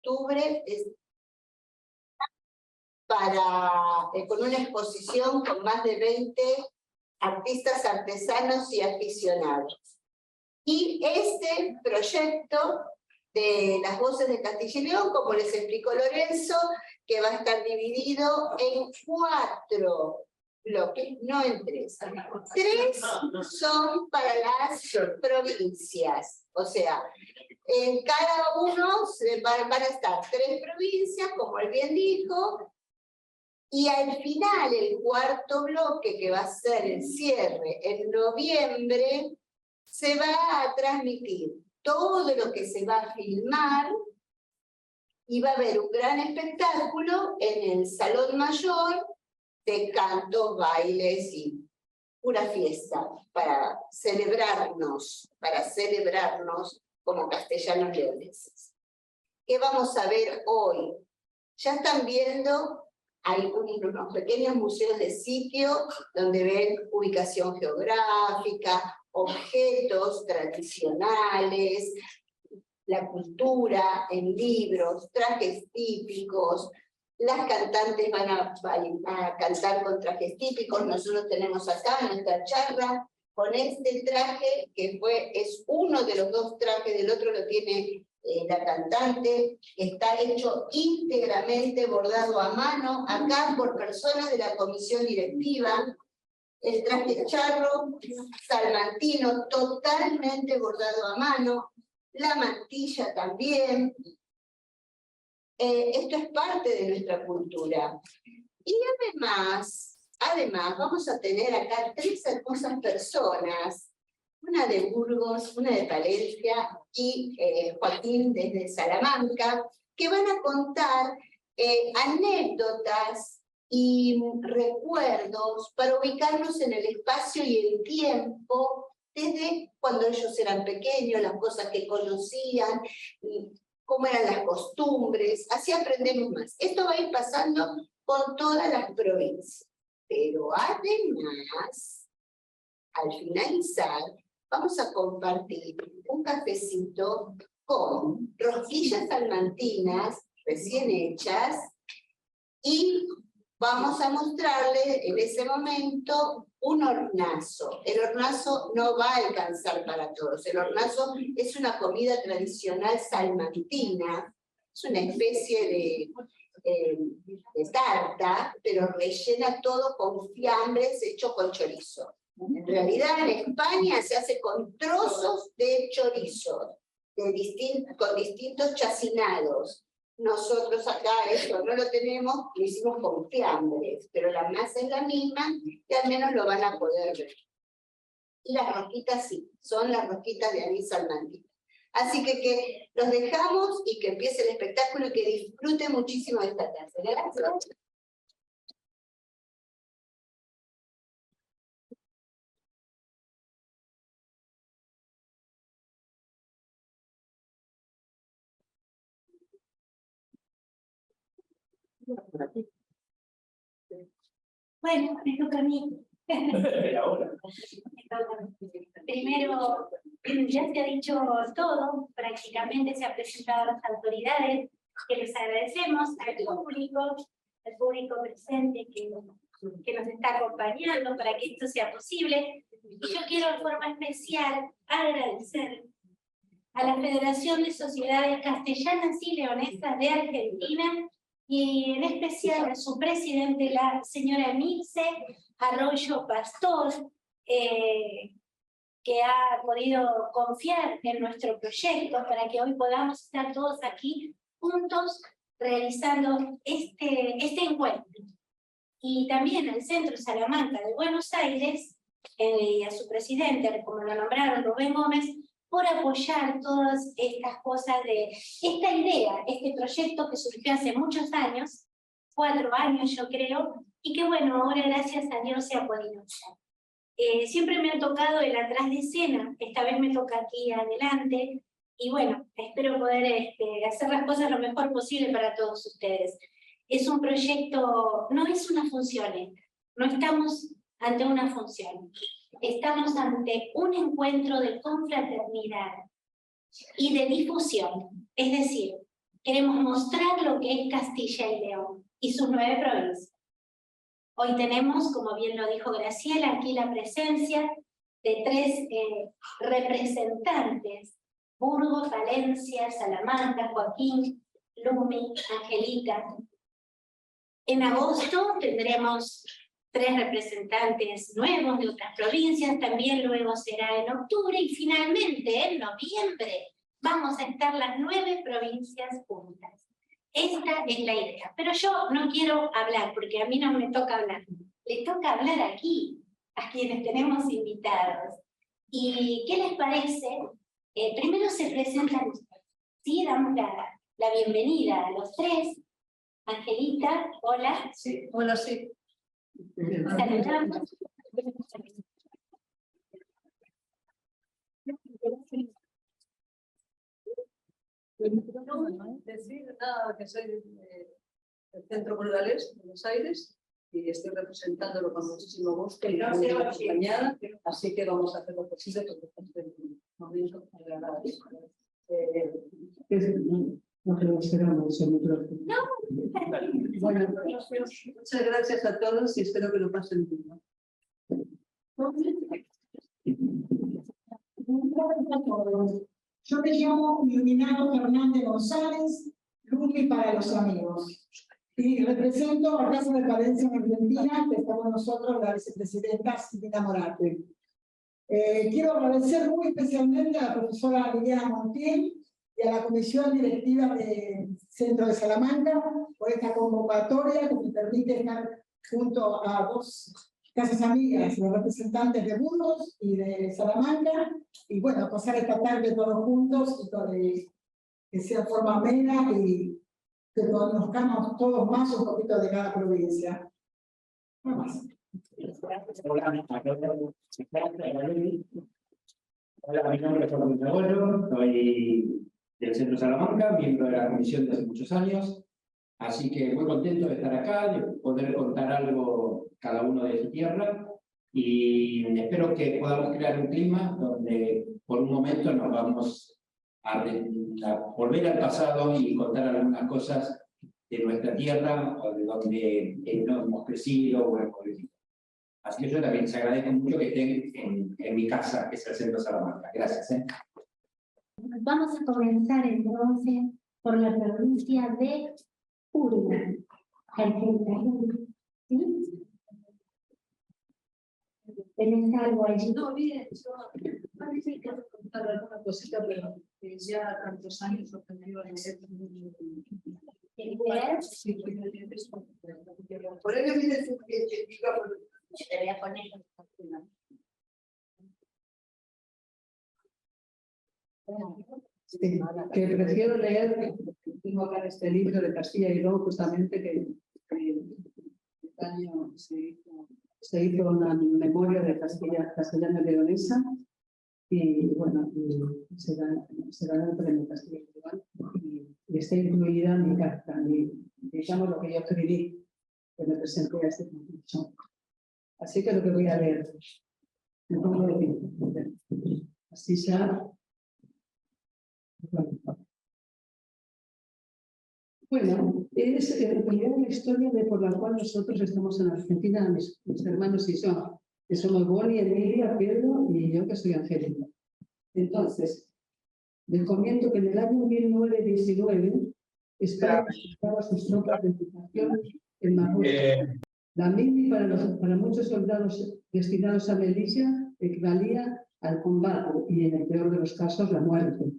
octubre, con una exposición con más de 20 artistas, artesanos y aficionados. Y este proyecto de las voces de Castilla y León, como les explicó Lorenzo, que va a estar dividido en 4 bloques, no en 3. 3 son para las provincias, o sea, en cada uno van a estar 3 provincias, como él bien dijo, y al final, el 4.º bloque, que va a ser el cierre en noviembre, se va a transmitir todo lo que se va a filmar y va a haber un gran espectáculo en el Salón Mayor de cantos, bailes y pura fiesta para celebrarnos como castellanos leoneses. ¿Qué vamos a ver hoy? Ya están viendo, hay unos pequeños museos de sitio donde ven ubicación geográfica, objetos tradicionales, la cultura en libros, trajes típicos. Las cantantes van a cantar con trajes típicos. Nosotros tenemos acá en nuestra charla con este traje, que es uno de los 2 trajes, del otro lo tiene la cantante. Está hecho íntegramente bordado a mano, acá por personas de la comisión directiva. El traje charro, salmantino, totalmente bordado a mano. La mantilla también. Esto es parte de nuestra cultura. Y además vamos a tener acá 3 hermosas personas, una de Burgos, una de Palencia y Joaquín desde Salamanca, que van a contar anécdotas y recuerdos para ubicarnos en el espacio y el tiempo desde cuando ellos eran pequeños, las cosas que conocían, cómo eran las costumbres, así aprendemos más. Esto va a ir pasando por todas las provincias. Pero además, al finalizar, vamos a compartir un cafecito con rosquillas salmantinas recién hechas y vamos a mostrarles en ese momento un hornazo. El hornazo no va a alcanzar para todos. El hornazo es una comida tradicional salmantina, es una especie de tarta, pero rellena todo con fiambres hecho con chorizo. En realidad en España se hace con trozos de chorizo, con distintos chacinados. Nosotros acá esto no lo tenemos, lo hicimos con fiambres, pero la masa es la misma y al menos lo van a poder ver. Y las rosquitas sí, son las rosquitas de anís salmantina. Así que los dejamos y que empiece el espectáculo y que disfruten muchísimo de esta tarde. Gracias. Bueno, me toca a mí. Primero, ya se ha dicho todo, prácticamente se han presentado las autoridades, que les agradecemos al público presente que nos está acompañando para que esto sea posible. Y yo quiero de forma especial agradecer a la Federación de Sociedades Castellanas y Leonesas de Argentina, y en especial a su presidente, la señora Nilce Arroyo Pastor, que ha podido confiar en nuestro proyecto para que hoy podamos estar todos aquí juntos realizando este encuentro. Y también al Centro Salamanca de Buenos Aires, y a su presidente, como lo nombraron, Rubén Gómez, por apoyar todas estas cosas de esta idea, este proyecto que surgió hace muchos años, 4 años yo creo, y que bueno, ahora gracias a Dios se ha podido hacer. Siempre me ha tocado el atrás de escena, esta vez me toca aquí adelante, y bueno, espero poder hacer las cosas lo mejor posible para todos ustedes. Es un proyecto, no es una función, no estamos ante una función. Estamos ante un encuentro de confraternidad y de difusión. Es decir, queremos mostrar lo que es Castilla y León y sus 9 provincias. Hoy tenemos, como bien lo dijo Graciela, aquí la presencia de 3 representantes: Burgos, Valencia, Salamanca, Joaquín, Lumi, Angelita. En agosto tendremos 3 representantes nuevos de otras provincias, también luego será en octubre, y finalmente en noviembre vamos a estar las 9 provincias juntas. Esta es la idea. Pero yo no quiero hablar, porque a mí no me toca hablar. Le toca hablar aquí, a quienes tenemos invitados. ¿Y qué les parece? Primero se presentan ustedes. ¿Sí? Damos la bienvenida a los 3. Angelita, hola. Sí, hola, sí. Saludamos. Decir nada, que soy del Centro Burgalés de Buenos Aires y estoy representándolo con muchísimo gusto y muy acompañada, así que vamos a hacer lo posible porque este es un momento agradable. No queremos esperar mucho micrófono. Bueno, muchas gracias a todos y espero que lo pasen bien. Yo me llamo Iluminado Fernández González, Lumi para los amigos. Y represento a Casa de Palencia en Argentina, que estamos nosotros, la vicepresidenta Silvina Morate. Quiero agradecer muy especialmente a la profesora Liliana Montiel y a la comisión directiva del Centro de Salamanca por esta convocatoria que me permite estar junto a 2 casas amigas, los representantes de Burgos y de Salamanca, y bueno, pasar esta tarde todos juntos y que sea forma amena y que conozcamos todos más un poquito de cada provincia. No más. Hola, mi nombre es Juan Bollo, soy del Centro Salamanca, miembro de la comisión desde muchos años, así que muy contento de estar acá, de poder contar algo cada uno de su tierra, y espero que podamos crear un clima donde por un momento nos vamos a volver al pasado y contar algunas cosas de nuestra tierra o de donde no hemos crecido o hemos vivido. Así que yo también les agradezco mucho que estén en mi casa, que es el Centro Salamanca. Gracias. Vamos a comenzar entonces por la provincia de Urna, Argentina. ¿Sí? ¿Tenés algo allí? No, bien, yo parece que contar alguna cosita, pero ya tantos años aprendió a leer. Sí, por ello me decía que diga, Te voy a poner. sí, que prefiero leer, tengo acá este libro de Castilla y León, justamente que este año se hizo una memoria de castellana leonesa, y bueno, se da el premio Castilla y León, y está incluida mi carta, digamos lo que yo escribí, que me presenté a este concurso. Así que lo que voy a leer, me pongo de pie, así sea. Bueno, es en realidad la historia por la cual nosotros estamos en Argentina, mis hermanos y yo, que somos Boni, Emilia, Pedro y yo, que soy Angélica. Entonces, les comento que en el año 1919 España necesitaba sus tropas de ocupación en Marruecos. La mili para muchos soldados destinados a Melilla equivalía al combate y, en el peor de los casos, la muerte.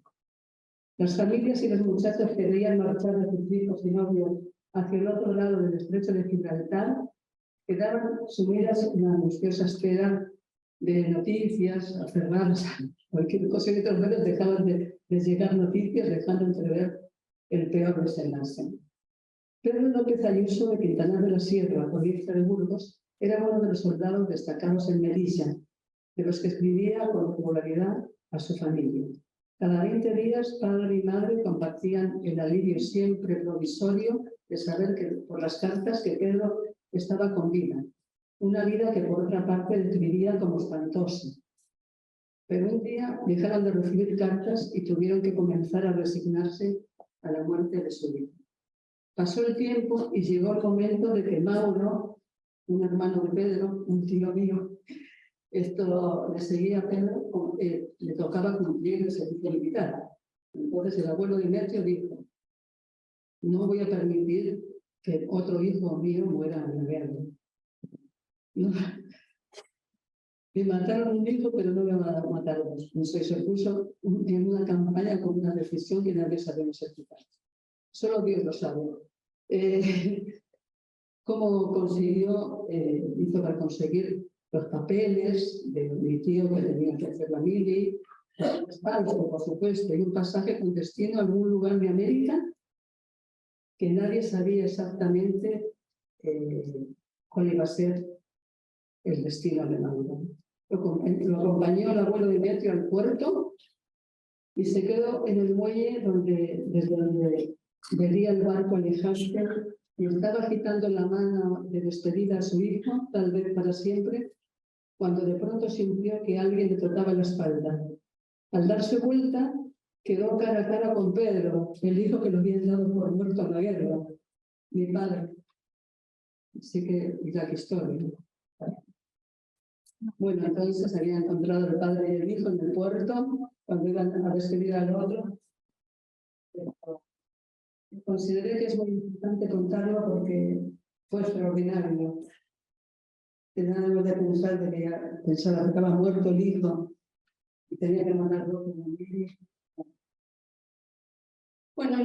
Las familias y los muchachos que debían marchar de sus hijos y novios hacia el otro lado del estrecho de Gibraltar quedaban sumidas en la angustiosa espera de noticias, aferradas a cualquier cosa, que otros medios dejaban de llegar noticias, dejando entrever el peor desenlace. Pedro López Ayuso de Quintanar de la Sierra, provincia de Burgos, era uno de los soldados destacados en Melilla, de los que escribía con regularidad a su familia. Cada 20 días, padre y madre compartían el alivio siempre provisorio de saber que, por las cartas, que Pedro estaba con vida. Una vida que, por otra parte, describía como espantosa. Pero un día dejaron de recibir cartas y tuvieron que comenzar a resignarse a la muerte de su hijo. Pasó el tiempo y llegó el momento de que Mauro, un hermano de Pedro, un tío mío, esto le seguía a Pedro, le tocaba cumplir el servicio militar. Entonces el abuelo Demetrio dijo: no voy a permitir que otro hijo mío muera en la guerra. No. Me mataron un hijo, pero no me van a matar dos. Entonces se puso en una campaña con una decisión que nadie sabemos ejecutar. Solo Dios lo sabe. ¿Cómo consiguió? Hizo para conseguir los papeles de mi tío que tenía que hacer la mili, falso, por supuesto, y un pasaje con destino a algún lugar de América que nadie sabía exactamente cuál iba a ser el destino de Mauro. Lo acompañó el abuelo Demetrio al puerto y se quedó en el muelle desde donde veía el barco alejarse y estaba agitando la mano de despedida a su hijo, tal vez para siempre, cuando de pronto sintió que alguien le tocaba la espalda. Al darse vuelta, quedó cara a cara con Pedro, el hijo que lo habían dado por muerto en la guerra, mi padre. Así que, mira qué historia. Bueno, entonces había encontrado el padre y el hijo en el puerto, cuando iban a despedir al otro. Consideré que es muy importante contarlo porque fue extraordinario. Teníamos de pensar de que pensaba que estaba muerto el hijo y tenía que mandarlo con el. Bueno,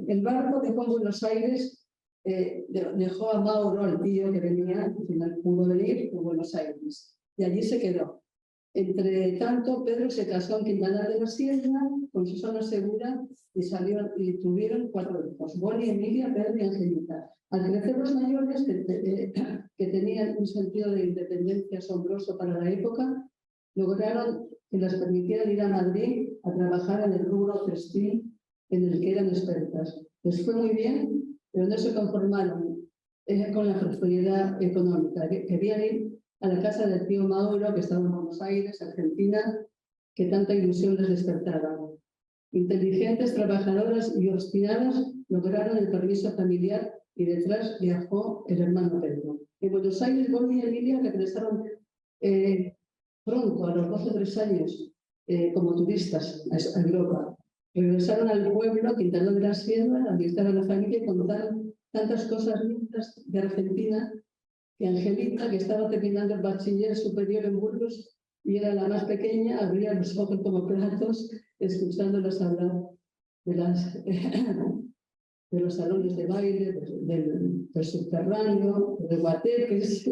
el barco dejó en Buenos Aires, dejó a Mauro, al tío que venía, al final pudo venir a Buenos Aires, y allí se quedó. Entre tanto, Pedro se casó en Quintana de la Sierra, con Susana Segura, y tuvieron 4 hijos: Bonnie, Emilia, Pedro y Angelita. Al crecer los mayores, que tenían un sentido de independencia asombroso para la época, lograron que les permitieran ir a Madrid a trabajar en el rubro textil en el que eran expertas. Les fue muy bien, pero no se conformaron con la prosperidad económica. Querían ir a la casa del tío Mauro, que estaba en Buenos Aires, Argentina, que tanta ilusión les despertaba. Inteligentes, trabajadoras y obstinadas lograron el permiso familiar y detrás viajó el hermano Pedro. En Buenos Aires, Bonnie y Emilia regresaron pronto, a los 12 o 3 años, como turistas a Europa. Regresaron al pueblo, Quintana de la Sierra, a visitar a la familia y contaron tantas cosas lindas de Argentina que Angelita, que estaba terminando el bachiller superior en Burgos y era la más pequeña, abría los ojos como platos escuchándolos hablar de los salones de baile, del subterráneo, de guateques,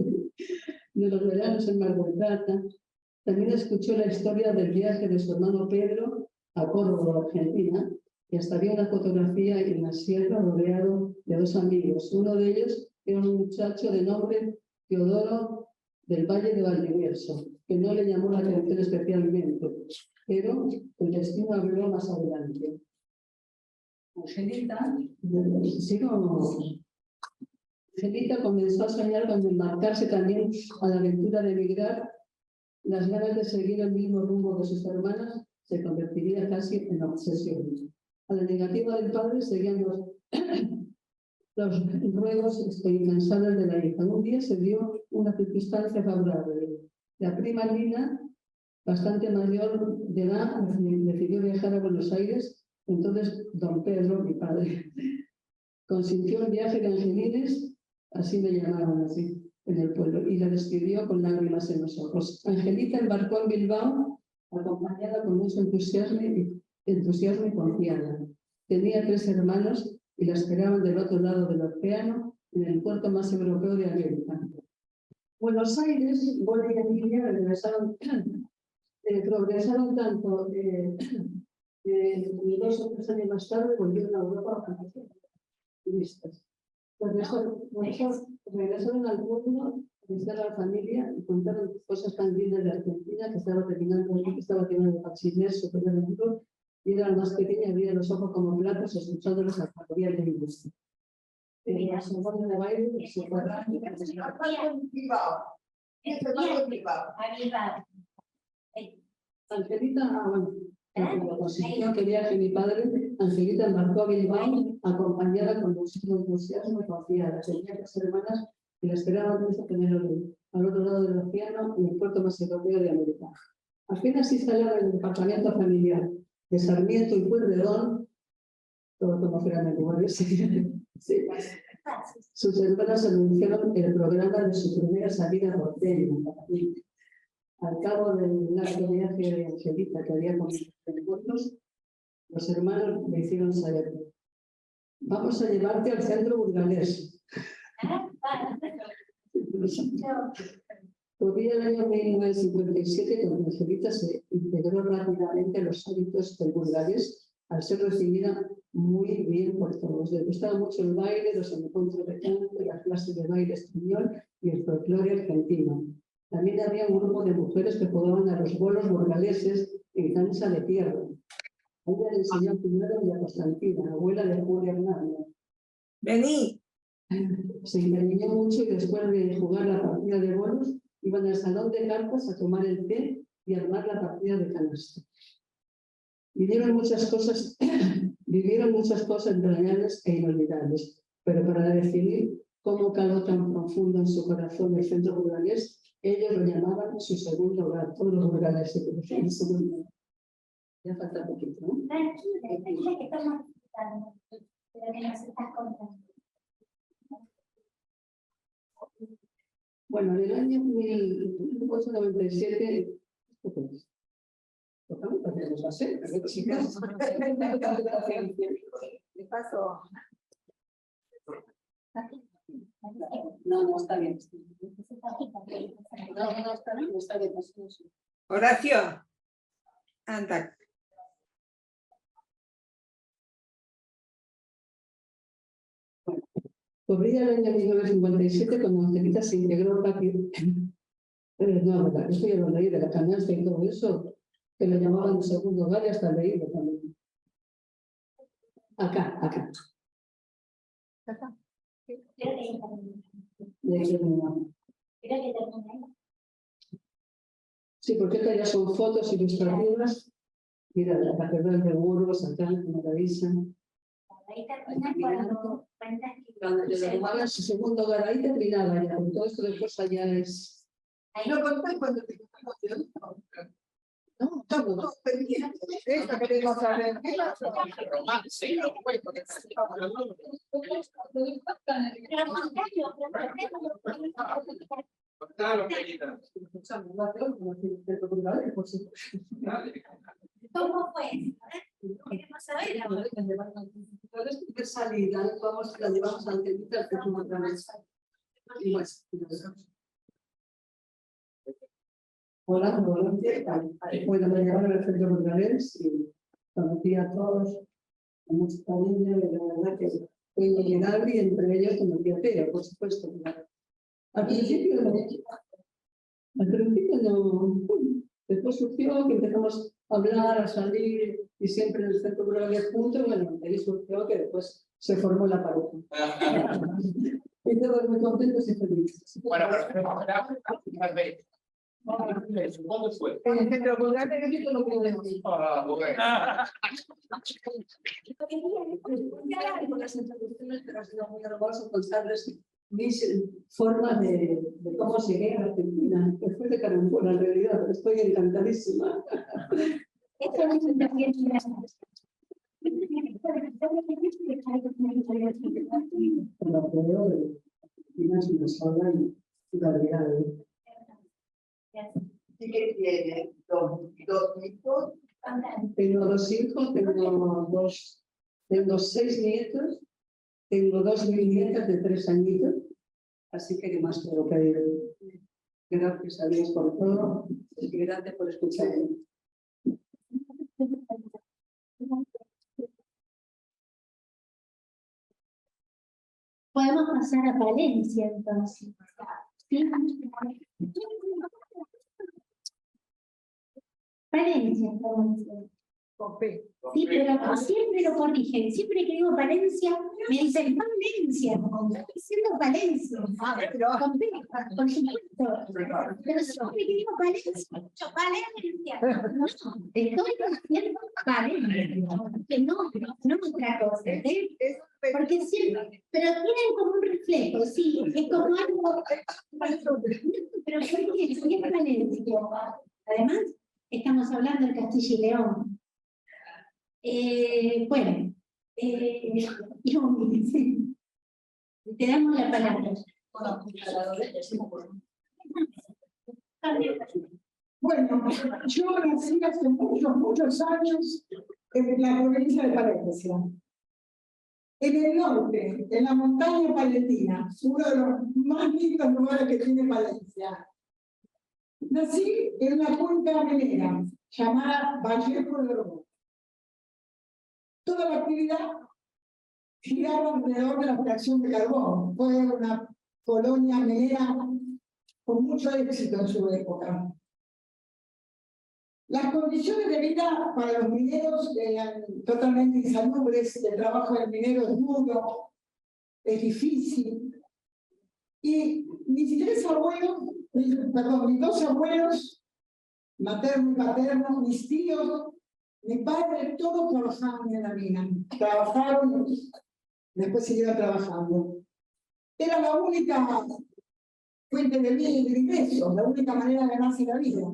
de los veranos en Mar del Plata. También escuchó la historia del viaje de su hermano Pedro a Córdoba, Argentina, y hasta había una fotografía en la sierra rodeado de 2 amigos. Uno de ellos era un muchacho de nombre Teodoro del Valle de Valdivieso, que no le llamó la atención especialmente, pero el destino habló más adelante. Angelita comenzó a soñar con embarcarse también a la aventura de emigrar. Las ganas de seguir el mismo rumbo de sus hermanas se convertiría casi en obsesión. A la negativa del padre seguían los ruegos incansables de la hija. Un día se dio una circunstancia favorable. La prima Lina, bastante mayor de edad, decidió viajar a Buenos Aires. Entonces don Pedro, mi padre, consintió el viaje de Angelines, así me llamaban así, en el pueblo, y la despidió con lágrimas en los ojos. Angelita embarcó en Bilbao, acompañada con mucho entusiasmo y confiada. Tenía 3 hermanos y la esperaban del otro lado del océano, en el puerto más europeo de América. Buenos Aires, Bonnie y Emilia progresaron tanto 2 o 3 años más tarde, volvieron a Europa a hacer turistas. Regresaron al pueblo a visitar a la familia y contaron cosas tan lindas de Argentina, que estaba terminando el bachiller superior en Burgos, y era la más pequeña, abría los ojos como platos, escuchándolos a familia de industria. Las salones de baile, subterráneos. Angelita, bueno, Porque la oposición quería que mi padre, Angelita, embarcó a Bilbao, acompañada con muchísimo entusiasmo y confiada. Tenía 2 hermanas que la esperaban desde Penélope, al otro lado del océano, en el puerto más europeo de América. Apenas instalada en el departamento familiar de Sarmiento y Pueyrredón, todos conocerán el lugar ese, sí. Sus hermanas anunciaron el programa de su primera salida porteña. Al cabo del largo viaje de Angelita que había comido en Burgos, los hermanos me hicieron saber: vamos a llevarte al centro burgalés. Corría el año 1957 cuando Angelita se integró rápidamente a los hábitos del burgalés, al ser recibida muy bien por todos. Le gustaba mucho el baile, los encuentros de canto, las clases de baile español y el folclore argentino. También había un grupo de mujeres que jugaban a los bolos burgaleses en cancha de tierra. Ella le enseñó primero a Constantina, abuela de Julia Hernández. Vení. Se encariñó mucho y después de jugar la partida de bolos, iban al salón de cartas a tomar el té y a armar la partida de canasta. Vivieron muchas cosas entrañables e inolvidables, pero para definir cómo caló tan profundo en su corazón el centro burgalés, ellos lo llamaban su segundo hogar, todos los burgaleses que decían el segundo hogar. Ya falta poquito, ¿no? Tranquila, que estamos disfrutando de lo que nos estás contando. Bueno, en el año 1897, ¿tocamos? ¿Podemos hacer? De paso. No, está bien. No, está bien. Horacio. Anda. Corría el año 1957 cuando Angelita se integró rápido. No, ¿verdad? Estoy hablando ahí de la canasta y todo eso, que le llamaban segundo hogar y hasta leído también. Acá. Sí, porque estas ya son fotos ilustrativas. Mira, la catedral de Burgos, acá, como la dicen. Ahí termina cuando cuentas que... Cuando le llamaban su segundo hogar, ahí terminaba ya, con todo esto después allá es... No conté cuando te contamos de hoy. No, todo. Esto queremos saber. ¿Cómo fue? Queremos saber ahora. De salida, la llevamos a Angelita al techo otra vez. Y pues, hola, bueno, me llevaron al centro burgalés y conocí a todos, a mucha familia, y la verdad que fue inolvidable, y entre ellos conocí a Teo, por supuesto. Al principio no, después surgió que empezamos a hablar, a salir, y siempre en el centro burgalés juntos, bueno, ahí surgió que después se formó la pareja. Y todos muy contentos y felices. Bueno, pero ¿cuándo fue? En el centro cultural de México no podemos ir. Con las introducciones, pero ha sido muy hermoso contarles mis formas de cómo llegué a Argentina, que fue de carambola en realidad, pero estoy encantadísima. Esto es un también. Lo que veo de Argentina es una sola y variedad. ¿Y qué tiene? ¿Dos hijos? Tengo 2 hijos, tengo 6 nietos, tengo 2 bisnietas de 3 añitos, así que más tengo que ir. Gracias a Dios por todo y gracias por escucharme. Podemos pasar a Palencia entonces. ¿Sí? Palencia, estamos diciendo. Sí, pero siempre lo corrigen. Siempre que digo Palencia, me dicen Palencia. Estoy diciendo Palencia. Con P, por supuesto. Pero siempre que digo Palencia, Palencia. No, estoy diciendo Palencia. Que no otra cosa. Porque siempre, pero tienen como un reflejo, sí, es como algo. Pero ¿por qué? Si es Palencia. Además, estamos hablando de Castilla y León. Bueno, sí. Te damos la palabra. Bueno, yo nací hace muchos años en la provincia de Palencia. En el norte, en la montaña palentina, uno de los más lindos lugares que tiene Palencia. Nací en una cuenca minera llamada Vallejo de Oro. Toda la actividad giraba alrededor de la extracción de carbón. Fue una colonia minera con mucho éxito en su época. Las condiciones de vida para los mineros eran totalmente insalubres. El trabajo del minero es duro, es difícil. Y mis dos abuelos, materno y paterno, mis tíos, mi padre, todos trabajaban en la mina. Trabajaron, después siguieron trabajando. Era la única fuente de ingresos, la única manera de ganarse la vida.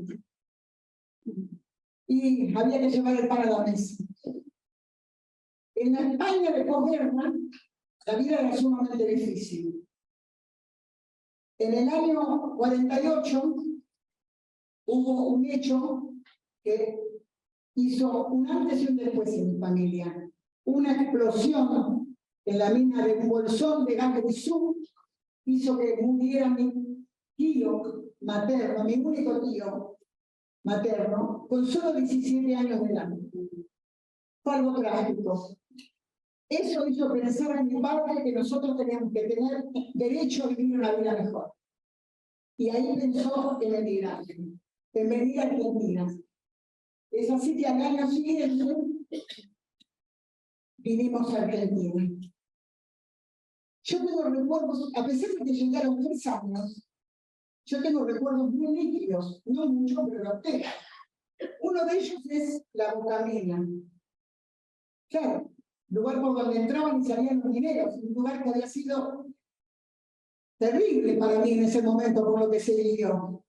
Y había que llevar el pan a la mesa. En la España de posguerra, la vida era sumamente difícil. En el año 48 hubo un hecho que hizo un antes y un después en mi familia. Una explosión en la mina de un bolsón de gas grisú hizo que muriera mi tío materno, mi único tío materno, con solo 17 años de edad. Fue algo trágico. Eso hizo pensar en mi padre que nosotros teníamos que tener derecho a vivir una vida mejor. Y ahí pensó en emigrar, en venir a Argentina. Es así que al año siguiente vinimos a Argentina. Yo tengo recuerdos, a pesar de que llegaron 3 años, yo tengo recuerdos muy nítidos, no mucho, pero los tengo. Uno de ellos es la Bocamina. Claro, lugar por donde entraban y salían los mineros, un lugar que había sido terrible para mí en ese momento por lo que se vivió.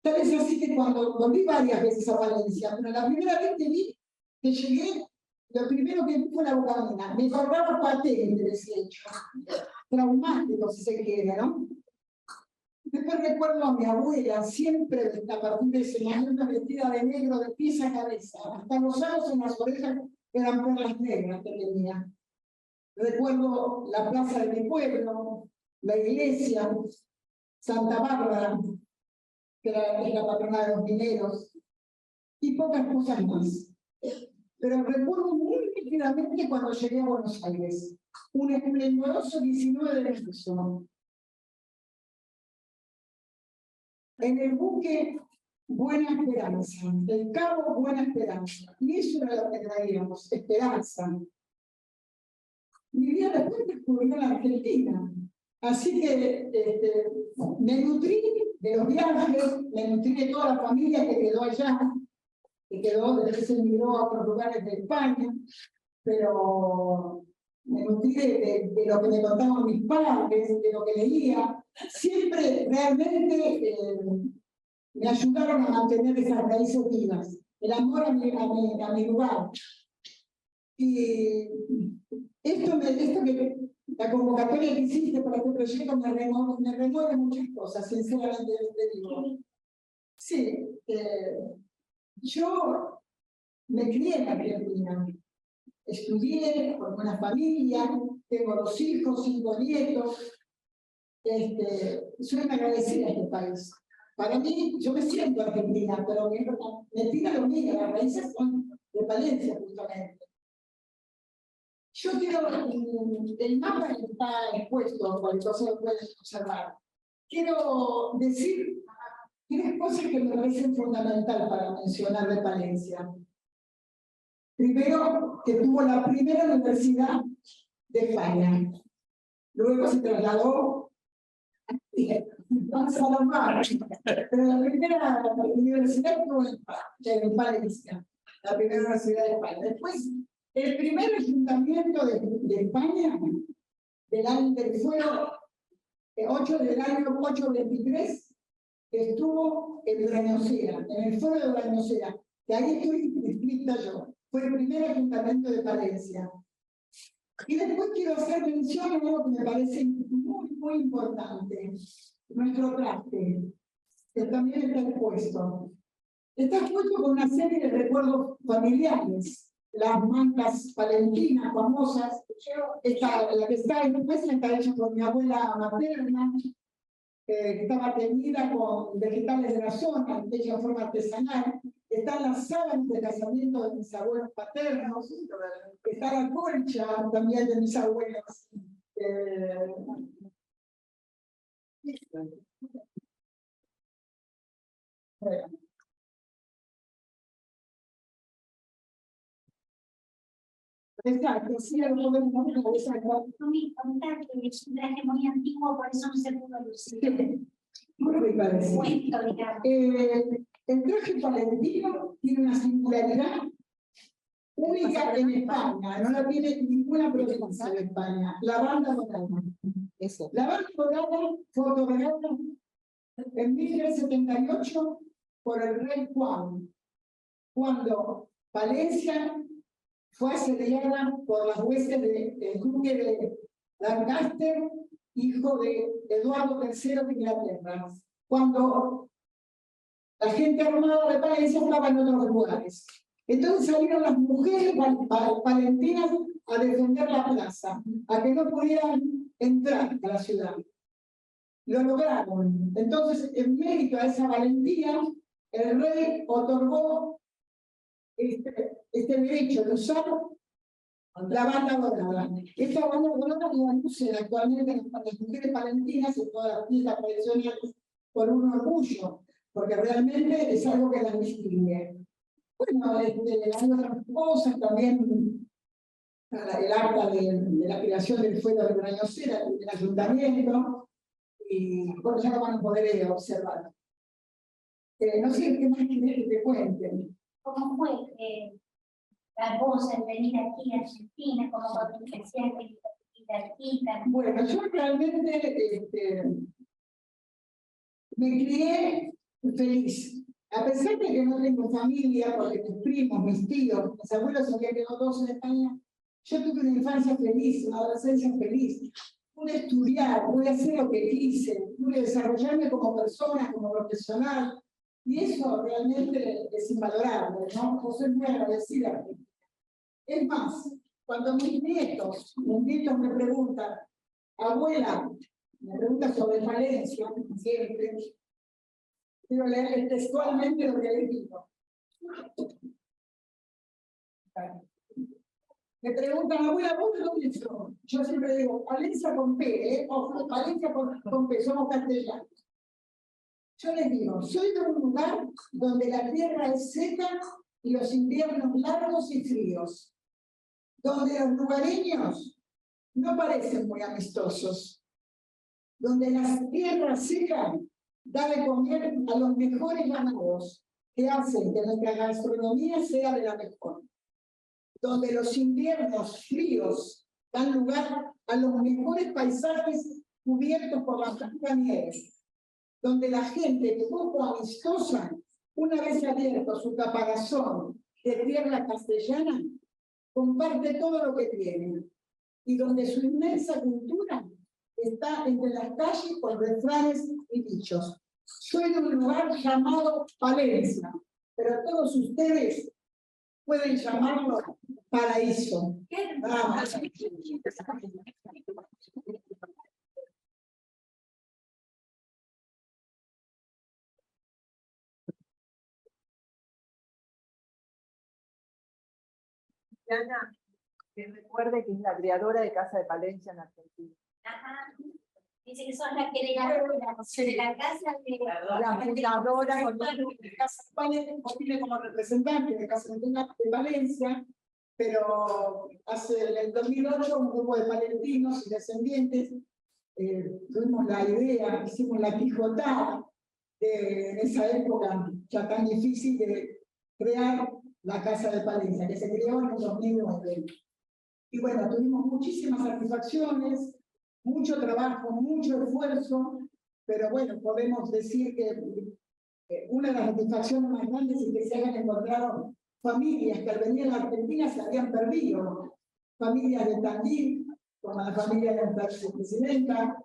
Tal vez así que cuando volví varias veces a Valencia, pero la primera vez que llegué, lo primero que vi fue la Bocamina. Me acordaba patente de ese hecho, traumático si se quiere, ¿no? Después recuerdo a mi abuela, siempre a partir de ese momento vestida de negro de pies a cabeza, hasta los aros en las orejas eran perlas negras que tenía. Recuerdo la plaza de mi pueblo, la iglesia, Santa Bárbara, que era la patrona de los mineros, y pocas cosas más. Pero recuerdo muy nítidamente cuando llegué a Buenos Aires, un esplendoroso 19 de marzo. En el buque Buena Esperanza, el cabo Buena Esperanza. Y eso era lo que traíamos, esperanza. Mi vida después transcurrió en la Argentina. Así que me nutrí de los viajes, me nutrí de toda la familia que quedó allá, que quedó, después se emigró a otros lugares de España, pero me nutrí de lo que me contaban mis padres, de lo que leía. Siempre realmente me ayudaron a mantener esas raíces vivas, el amor a mi lugar. Y la convocatoria que hiciste para este proyecto me remueve muchas cosas, sinceramente te digo. Sí, yo me crié en Argentina, estudié con una familia, tengo 2 hijos, 5 nietos. Soy agradecida a este país. Para mí, yo me siento argentina, pero me tira lo mío, las raíces son de Palencia, justamente. Yo quiero, el mapa está expuesto, cualquier cosa lo pueden observar. Quiero decir 3 cosas que me parecen fundamentales para mencionar de Palencia. Primero, que tuvo la primera universidad de España. Luego se trasladó a Salomar, pero la primera universidad estuvo en Valencia, la primera universidad de España. Después, el primer ayuntamiento de España del año del fuego, 8 del año 823, estuvo en Brañosera, en el fuego de Brañosera, que ahí estoy inscrita yo. Fue el primer ayuntamiento de Valencia. Y después quiero hacer mención a algo que me parece muy importante. Nuestro traste, que también está expuesto. Está expuesto con una serie de recuerdos familiares. Las mantas palentinas famosas. La que está expuesta está hecha por mi abuela materna, que estaba teñida con vegetales de la zona, hecha en forma artesanal. Están las sábanas de casamiento de mis abuelos paternos. Está la colcha también de mis abuelos. Exacto, sí, lo podemos Mi contar que es un traje muy antiguo, por eso no se pudo lucir. muy parecido. Puesto, digamos. El traje palentino tiene una singularidad única en España, no la tiene ninguna provincia de España, la banda dorada. La banda dorada fue otorgada en 1378 por el rey Juan, cuando Valencia fue asediada por las huestes del duque de Lancaster, hijo de Eduardo III de Inglaterra, cuando la gente armada de Valencia estaba en otros lugares. Entonces salieron las mujeres palentinas a defender la plaza, a que no pudieran entrar a la ciudad. Lo lograron. Entonces, en mérito a esa valentía, el rey otorgó este derecho de usar la banda dorada. Esta banda dorada no luce actualmente en las mujeres palentinas y todas las fiestas tradicionales por un orgullo, porque realmente es algo que las distingue. Bueno, hay otras cosas también, el acta de la creación del fuego de Brañosera, del ayuntamiento, y bueno, ya lo van a poder observar. No sé qué más quieres que te cuenten. ¿Cómo fue la cosa en venir aquí a Argentina? ¿Cómo cuando me decían que artista? Bueno, yo realmente me crié feliz. A pesar de que no tengo familia, porque mis primos, mis tíos, mis abuelos habían quedado todos en España, yo tuve una infancia feliz, una adolescencia feliz. Pude estudiar, pude hacer lo que quise, pude desarrollarme como persona, como profesional. Y eso realmente es invalorable, ¿no? Yo soy muy agradecida. Es más, cuando mis nietos me preguntan, abuela, me preguntan sobre Valencia, siempre, quiero leer textualmente lo que les digo. Me preguntan, abuela, ¿vos de dónde sos? Yo siempre digo, Valencia con P, o Valencia con P, somos castellanos. Yo les digo, soy de un lugar donde la tierra es seca y los inviernos largos y fríos, donde los lugareños no parecen muy amistosos, donde las tierras secas da de comer a los mejores ganados que hacen que nuestra gastronomía sea de la mejor, donde los inviernos fríos dan lugar a los mejores paisajes cubiertos por la blanca nieve, donde la gente poco amistosa, una vez abierto su caparazón de tierra castellana, comparte todo lo que tiene, y donde su inmensa cultura está entre las calles con refranes y dichos. Soy de un lugar llamado Valencia, pero todos ustedes pueden llamarlo paraíso. Vamos. Ana, que recuerde que es la creadora de Casa de Palencia en Argentina. Ajá. Dice que son las creadoras de la casa de La fundadora de Casa de Palencia, tiene como representante de Casa de Valencia, pero en el 2008 un grupo de palestinos y descendientes tuvimos la idea, hicimos la Quijotada en esa época ya tan difícil de crear la Casa de Palencia, que se creó en el 2009. Y bueno, tuvimos muchísimas satisfacciones, mucho trabajo, mucho esfuerzo, pero bueno, podemos decir que una de las satisfacciones más grandes es que se hayan encontrado familias que al venir a la Argentina se habían perdido, familias de Tandil, como la familia de la presidenta,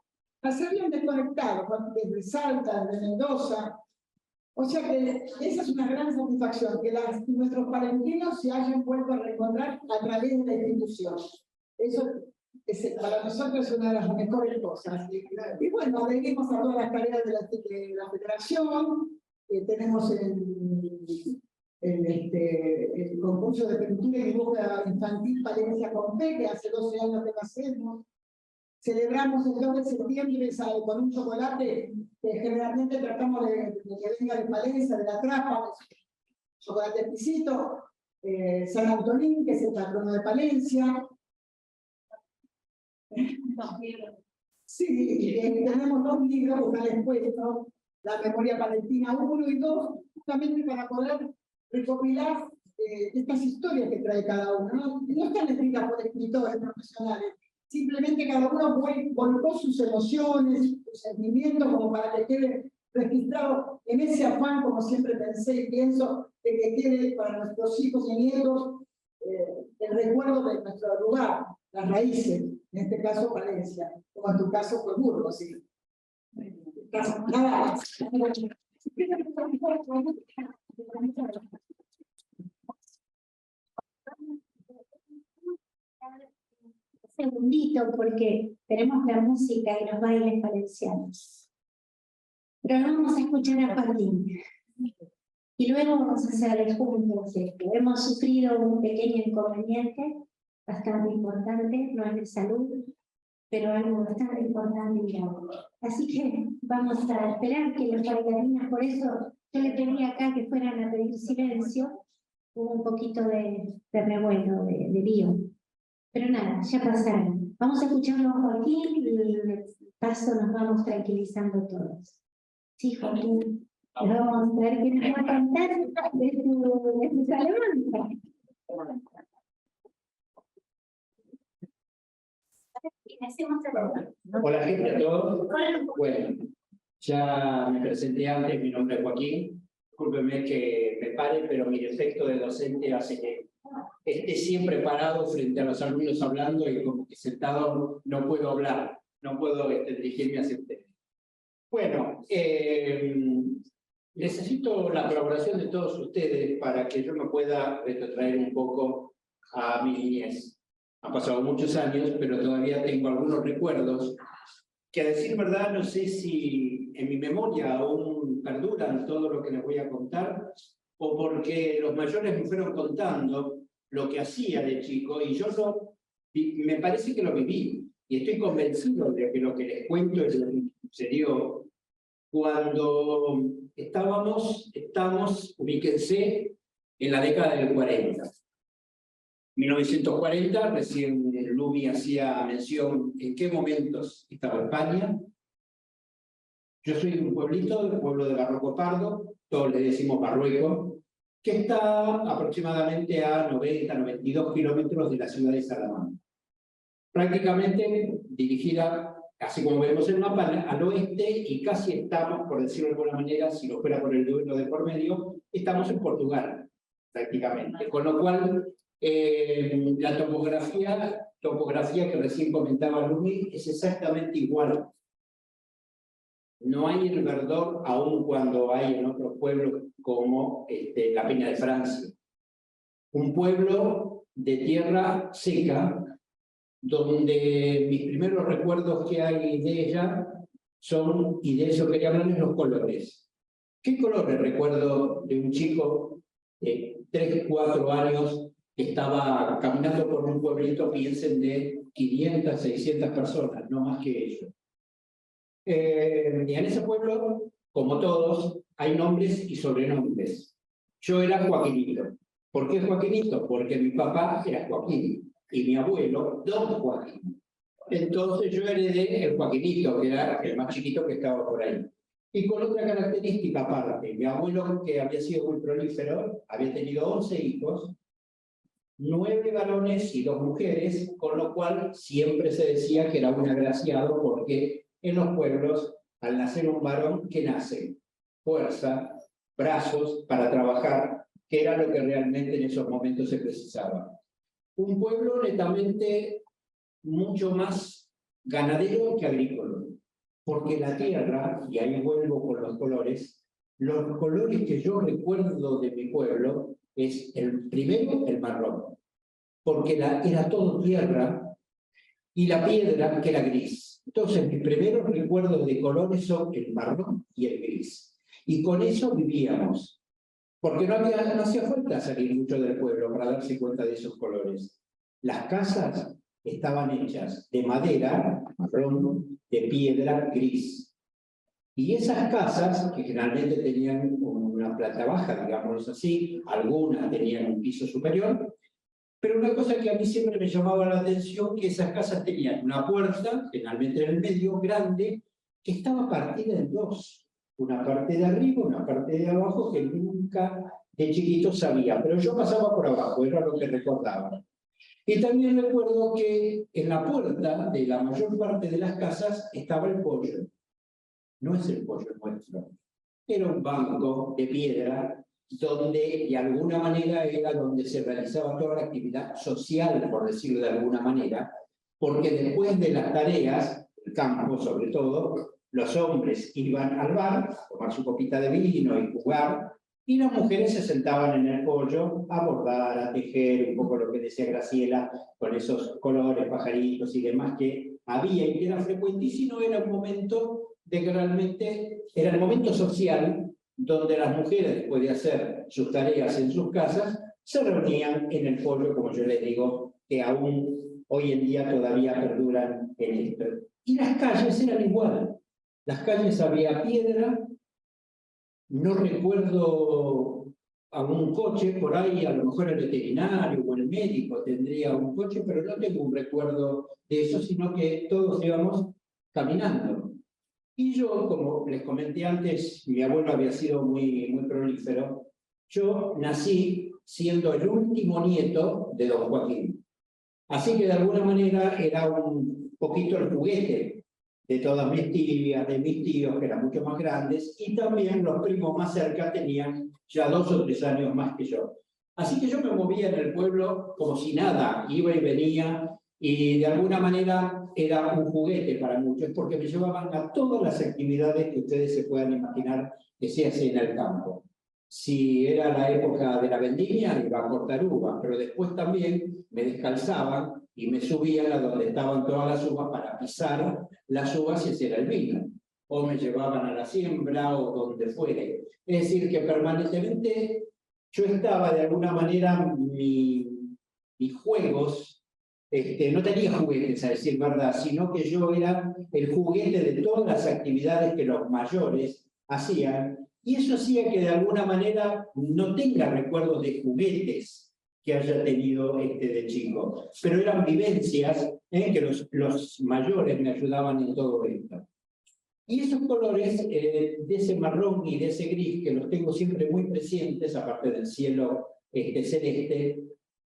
se habían desconectado desde Salta, desde Mendoza. O sea que esa es una gran satisfacción, que nuestros palentinos se hayan vuelto a reencontrar a través de la institución. Eso para nosotros es una de las mejores cosas. Y bueno, adherimos a todas las tareas de la federación, tenemos el concurso de pintura y dibujo infantil Palencia con P, que hace 12 años que lo hacemos. Celebramos el 2 de septiembre con un chocolate que generalmente tratamos de que venga de Palencia, de la Trapa, chocolate exquisito, San Antonín, que es el patrono de Palencia. Sí, tenemos 2 libros que están expuestos, la Memoria Palentina 1 y 2, justamente para poder recopilar estas historias que trae cada uno. No están escritas por escritores profesionales, simplemente cada uno volcó sus emociones, sus sentimientos, como para que quede registrado en ese afán, como siempre pensé y pienso, de que quede para nuestros hijos y nietos el recuerdo de nuestro lugar, las raíces, en este caso Palencia, como en tu caso fue Burgos, sí. Nada más. Segundito, porque tenemos la música y los bailes valencianos. Pero no vamos a escuchar a Joaquín. Y luego vamos a hacer juntos esto. Hemos sufrido un pequeño inconveniente, bastante importante, no es de salud, pero algo bastante importante y grave. Así que vamos a esperar que los bailarines, por eso yo le pedí acá que fueran a pedir silencio, hubo un poquito de revuelo, de lío. Pero nada, ya pasaron. Vamos a escucharlo a Joaquín y de paso nos vamos tranquilizando todos. Sí, Joaquín, les vamos a ver qué nos va a contar de su Salamanca. Hola gente a todos. Bueno, ya me presenté antes, mi nombre es Joaquín. Discúlpenme que me pare, pero mi defecto de docente hace que esté siempre parado frente a los alumnos hablando y como que sentado no puedo hablar, no puedo dirigirme hacia ustedes. Bueno, necesito la colaboración de todos ustedes para que yo me pueda retrotraer un poco a mi niñez. Han pasado muchos años, pero todavía tengo algunos recuerdos que, a decir verdad, no sé si en mi memoria aún perduran todo lo que les voy a contar, o porque los mayores me fueron contando lo que hacía de chico, y yo me parece que lo viví, y estoy convencido de que lo que les cuento es lo que sucedió cuando estamos, ubíquense, en la década del 40. 1940, recién Lumi hacía mención en qué momentos estaba España. Yo soy de un pueblito, del pueblo de Barroco Pardo, todos le decimos Barrueco, que está aproximadamente a 92 kilómetros de la ciudad de Salamanca. Prácticamente dirigida, así como vemos en el mapa, al oeste, y casi estamos, por decirlo de alguna manera, si no fuera por el duelo de por medio, estamos en Portugal, prácticamente. Con lo cual, la topografía que recién comentaba Lumi es exactamente igual. No hay el verdor, aun cuando hay en otros pueblos como la Peña de Francia. Un pueblo de tierra seca, donde mis primeros recuerdos que hay de ella son, y de eso quería hablarles, los colores. ¿Qué colores recuerdo de un chico de 3, 4 años que estaba caminando por un pueblito, piensen, de 500, 600 personas, no más que ellos? Y en ese pueblo, como todos, hay nombres y sobrenombres. Yo era Joaquinito. ¿Por qué Joaquinito? Porque mi papá era Joaquín y mi abuelo, don Joaquín. Entonces yo heredé el Joaquinito, que era el más chiquito que estaba por ahí. Y con otra característica aparte, mi abuelo, que había sido muy prolífero, había tenido 11 hijos, 9 varones y 2 mujeres, con lo cual siempre se decía que era un agraciado, porque en los pueblos, al nacer un varón, ¿qué nace? Fuerza, brazos para trabajar, que era lo que realmente en esos momentos se precisaba. Un pueblo netamente mucho más ganadero que agrícola, porque la tierra, y ahí vuelvo con los colores que yo recuerdo de mi pueblo es el primero, el marrón, porque era todo tierra, y la piedra que era gris. Entonces mis primeros recuerdos de colores son el marrón y el gris. Y con eso vivíamos, porque no hacía falta salir mucho del pueblo para darse cuenta de esos colores. Las casas estaban hechas de madera, marrón, de piedra, gris. Y esas casas, que generalmente tenían una planta baja, digámoslo así, algunas tenían un piso superior, pero una cosa que a mí siempre me llamaba la atención, que esas casas tenían una puerta, generalmente en el medio, grande, que estaba partida en dos. Una parte de arriba, una parte de abajo, que nunca de chiquito sabía, pero yo pasaba por abajo, era lo que recordaba. Y también recuerdo que en la puerta de la mayor parte de las casas estaba el pollo. No es el pollo nuestro. Era un banco de piedra donde de alguna manera era donde se realizaba toda la actividad social, por decirlo de alguna manera, porque después de las tareas, el campo sobre todo, los hombres iban al bar a tomar su copita de vino y jugar, y las mujeres se sentaban en el pollo a bordar, a tejer, un poco lo que decía Graciela, con esos colores, pajaritos y demás que había y que era frecuente, y si no era un momento de que realmente era el momento social donde las mujeres, después de hacer sus tareas en sus casas, se reunían en el pollo, como yo les digo, que aún hoy en día todavía perduran en esto. Y las calles eran igual. Las calles había piedra, no recuerdo algún coche por ahí, a lo mejor el veterinario o el médico tendría un coche, pero no tengo un recuerdo de eso, sino que todos íbamos caminando. Y yo, como les comenté antes, mi abuelo había sido muy prolífero. Yo nací siendo el último nieto de don Joaquín. Así que de alguna manera era un poquito el juguete de todas mis tías, de mis tíos, que eran mucho más grandes, y también los primos más cerca tenían ya 2 o 3 años más que yo. Así que yo me movía en el pueblo como si nada, iba y venía, y de alguna manera era un juguete para muchos, porque me llevaban a todas las actividades que ustedes se puedan imaginar que se hacen en el campo. Si era la época de la vendimia, iba a cortar uvas, pero después también me descalzaban y me subían a donde estaban todas las uvas para pisar las uvas y hacer el vino. O me llevaban a la siembra o donde fuere. Es decir, que permanentemente yo estaba de alguna manera, mis juegos, no tenía juguetes, a decir verdad, sino que yo era el juguete de todas las actividades que los mayores hacían, y eso hacía que de alguna manera no tenga recuerdos de juguetes que haya tenido de chico, pero eran vivencias que los mayores me ayudaban en todo esto. Y esos colores de ese marrón y de ese gris, que los tengo siempre muy presentes, aparte del cielo celeste,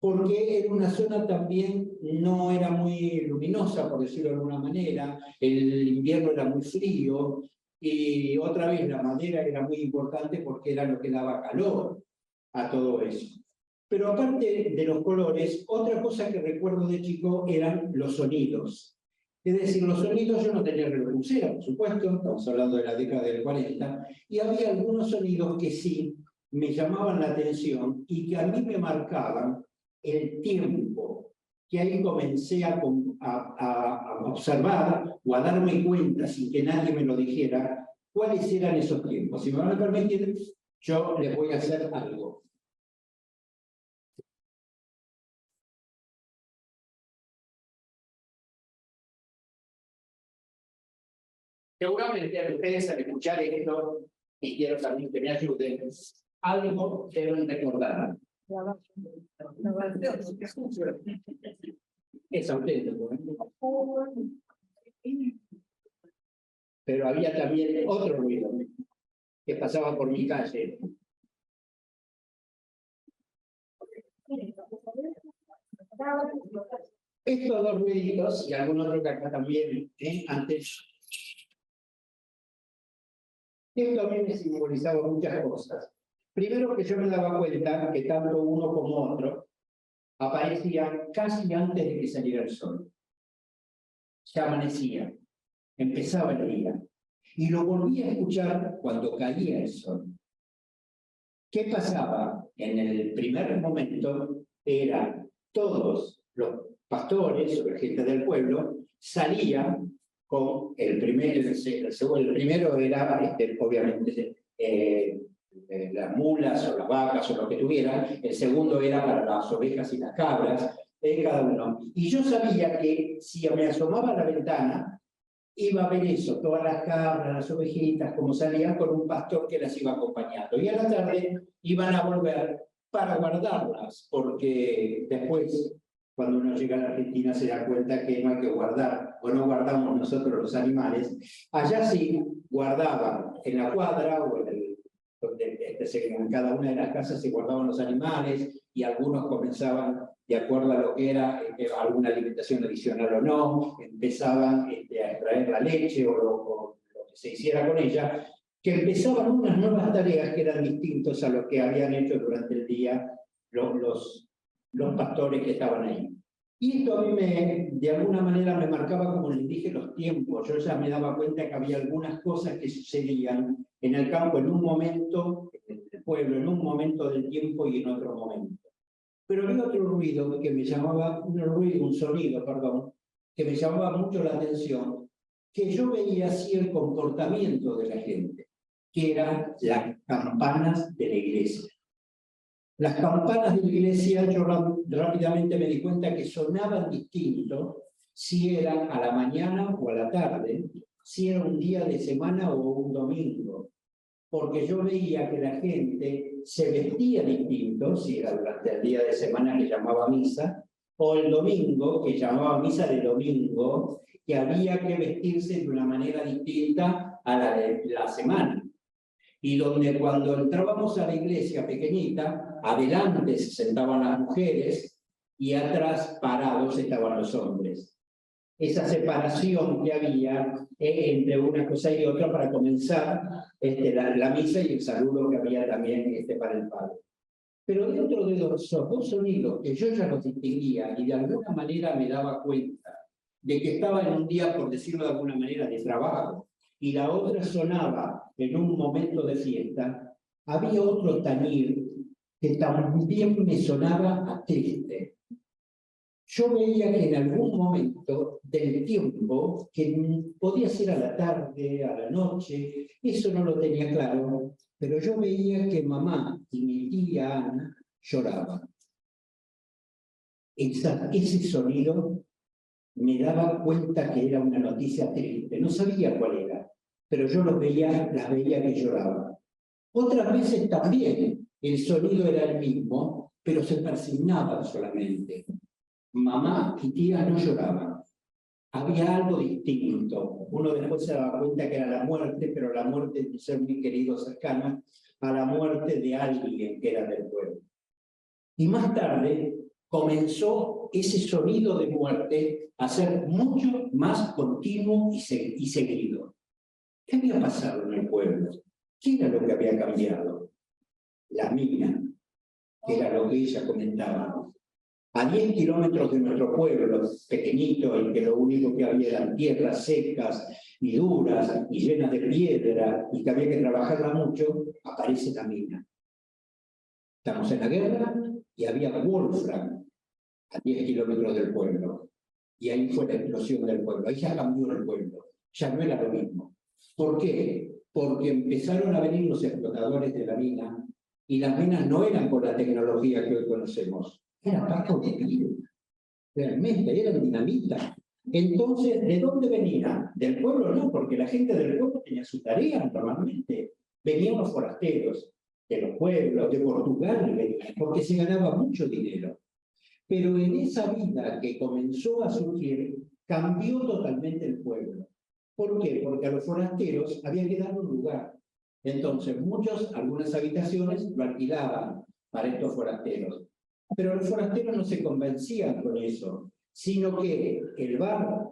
porque era una zona también no era muy luminosa, por decirlo de alguna manera, el invierno era muy frío, y otra vez la madera era muy importante porque era lo que daba calor a todo eso. Pero aparte de los colores, otra cosa que recuerdo de chico eran los sonidos. Es decir, los sonidos, yo no tenía relojería, por supuesto, estamos hablando de la década del 40, y había algunos sonidos que sí me llamaban la atención y que a mí me marcaban el tiempo, que ahí comencé a observar o a darme cuenta, sin que nadie me lo dijera, cuáles eran esos tiempos. Si me van a permitir, yo les voy a hacer algo. Seguramente ustedes al escuchar esto, y quiero también que me ayuden, algo deben recordar. Es auténtico, ¿eh? Pero había también otro ruido que pasaba por mi calle. Estos dos ruiditos, y algún otro que acá también, antes, esto a mí me simbolizaba muchas cosas. Primero, que yo me daba cuenta que tanto uno como otro aparecían casi antes de que saliera el sol. Ya amanecía, empezaba el día, y lo volví a escuchar cuando caía el sol. ¿Qué pasaba? En el primer momento eran todos los pastores o la gente del pueblo salían con el primero era obviamente las mulas o las vacas o lo que tuvieran, el segundo era para las ovejas y las cabras, cada uno. Y yo sabía que si me asomaba a la ventana, iba a ver eso, todas las cabras, las ovejitas, como salían con un pastor que las iba acompañando. Y a la tarde iban a volver para guardarlas, porque después, cuando uno llega a la Argentina, se da cuenta que no hay que guardar, o no guardamos nosotros los animales. Allá sí guardaban en la cuadra o en cada una de las casas se guardaban los animales, y algunos comenzaban, de acuerdo a lo que era alguna alimentación adicional o no, empezaban a extraer la leche o lo que se hiciera con ella, que empezaban unas nuevas tareas que eran distintos a lo que habían hecho durante el día los pastores que estaban ahí. Y esto a mí de alguna manera me marcaba, como les dije, los tiempos. Yo ya me daba cuenta que había algunas cosas que sucedían en el campo en un momento, en el pueblo, en un momento del tiempo y en otro momento. Pero había otro ruido que me llamaba, un sonido, perdón, que me llamaba mucho la atención, que yo veía así el comportamiento de la gente, que eran las campanas de la iglesia. Las campanas de la iglesia, yo rápidamente me di cuenta que sonaban distinto si eran a la mañana o a la tarde, si era un día de semana o un domingo, porque yo veía que la gente se vestía distinto, si era durante el día de semana que llamaba misa, o el domingo que llamaba misa de domingo, que había que vestirse de una manera distinta a la de la semana. Y donde cuando entrábamos a la iglesia pequeñita, adelante se sentaban las mujeres y atrás parados estaban los hombres. Esa separación que había entre una cosa y otra para comenzar la misa y el saludo que había también para el Padre. Pero dentro de esos dos sonidos que yo ya los distinguía y de alguna manera me daba cuenta de que estaba en un día, por decirlo de alguna manera, de trabajo, y la otra sonaba en un momento de fiesta, había otro tañir que también me sonaba a triste. Yo veía que en algún momento del tiempo, que podía ser a la tarde, a la noche, eso no lo tenía claro, pero yo veía que mamá y mi tía Ana lloraban. Ese sonido me daba cuenta que era una noticia triste. No sabía cuál era, pero yo las veía que lloraban. Otras veces también el sonido era el mismo, pero se persignaban solamente. Mamá y tía no lloraban. Había algo distinto. Uno después se daba cuenta que era la muerte, pero la muerte de un ser muy querido, cercano, a la muerte de alguien que era del pueblo. Y más tarde comenzó ese sonido de muerte a ser mucho más continuo y seguido. ¿Qué había pasado en el pueblo? ¿Qué era lo que había cambiado? La mina, que era lo que ella comentaba. A 10 kilómetros de nuestro pueblo, pequeñito, en que lo único que había eran tierras secas y duras y llenas de piedra y que había que trabajarla mucho, aparece la mina. Estamos en la guerra y había Wolfram a 10 kilómetros del pueblo. Y ahí fue la explosión del pueblo. Ahí ya cambió el pueblo. Ya no era lo mismo. ¿Por qué? Porque empezaron a venir los explotadores de la mina y las minas no eran con la tecnología que hoy conocemos. Era paco de piedra. Realmente, eran dinamita. Entonces, ¿de dónde venían? Del pueblo no, porque la gente del pueblo tenía su tarea normalmente. Venían los forasteros. de los pueblos, de Portugal, porque se ganaba mucho dinero. Pero en esa vida que comenzó a surgir, cambió totalmente el pueblo. ¿Por qué? Porque a los forasteros había que dar un lugar. Entonces, algunas habitaciones lo alquilaban para estos forasteros. Pero los forasteros no se convencían con eso, sino que el bar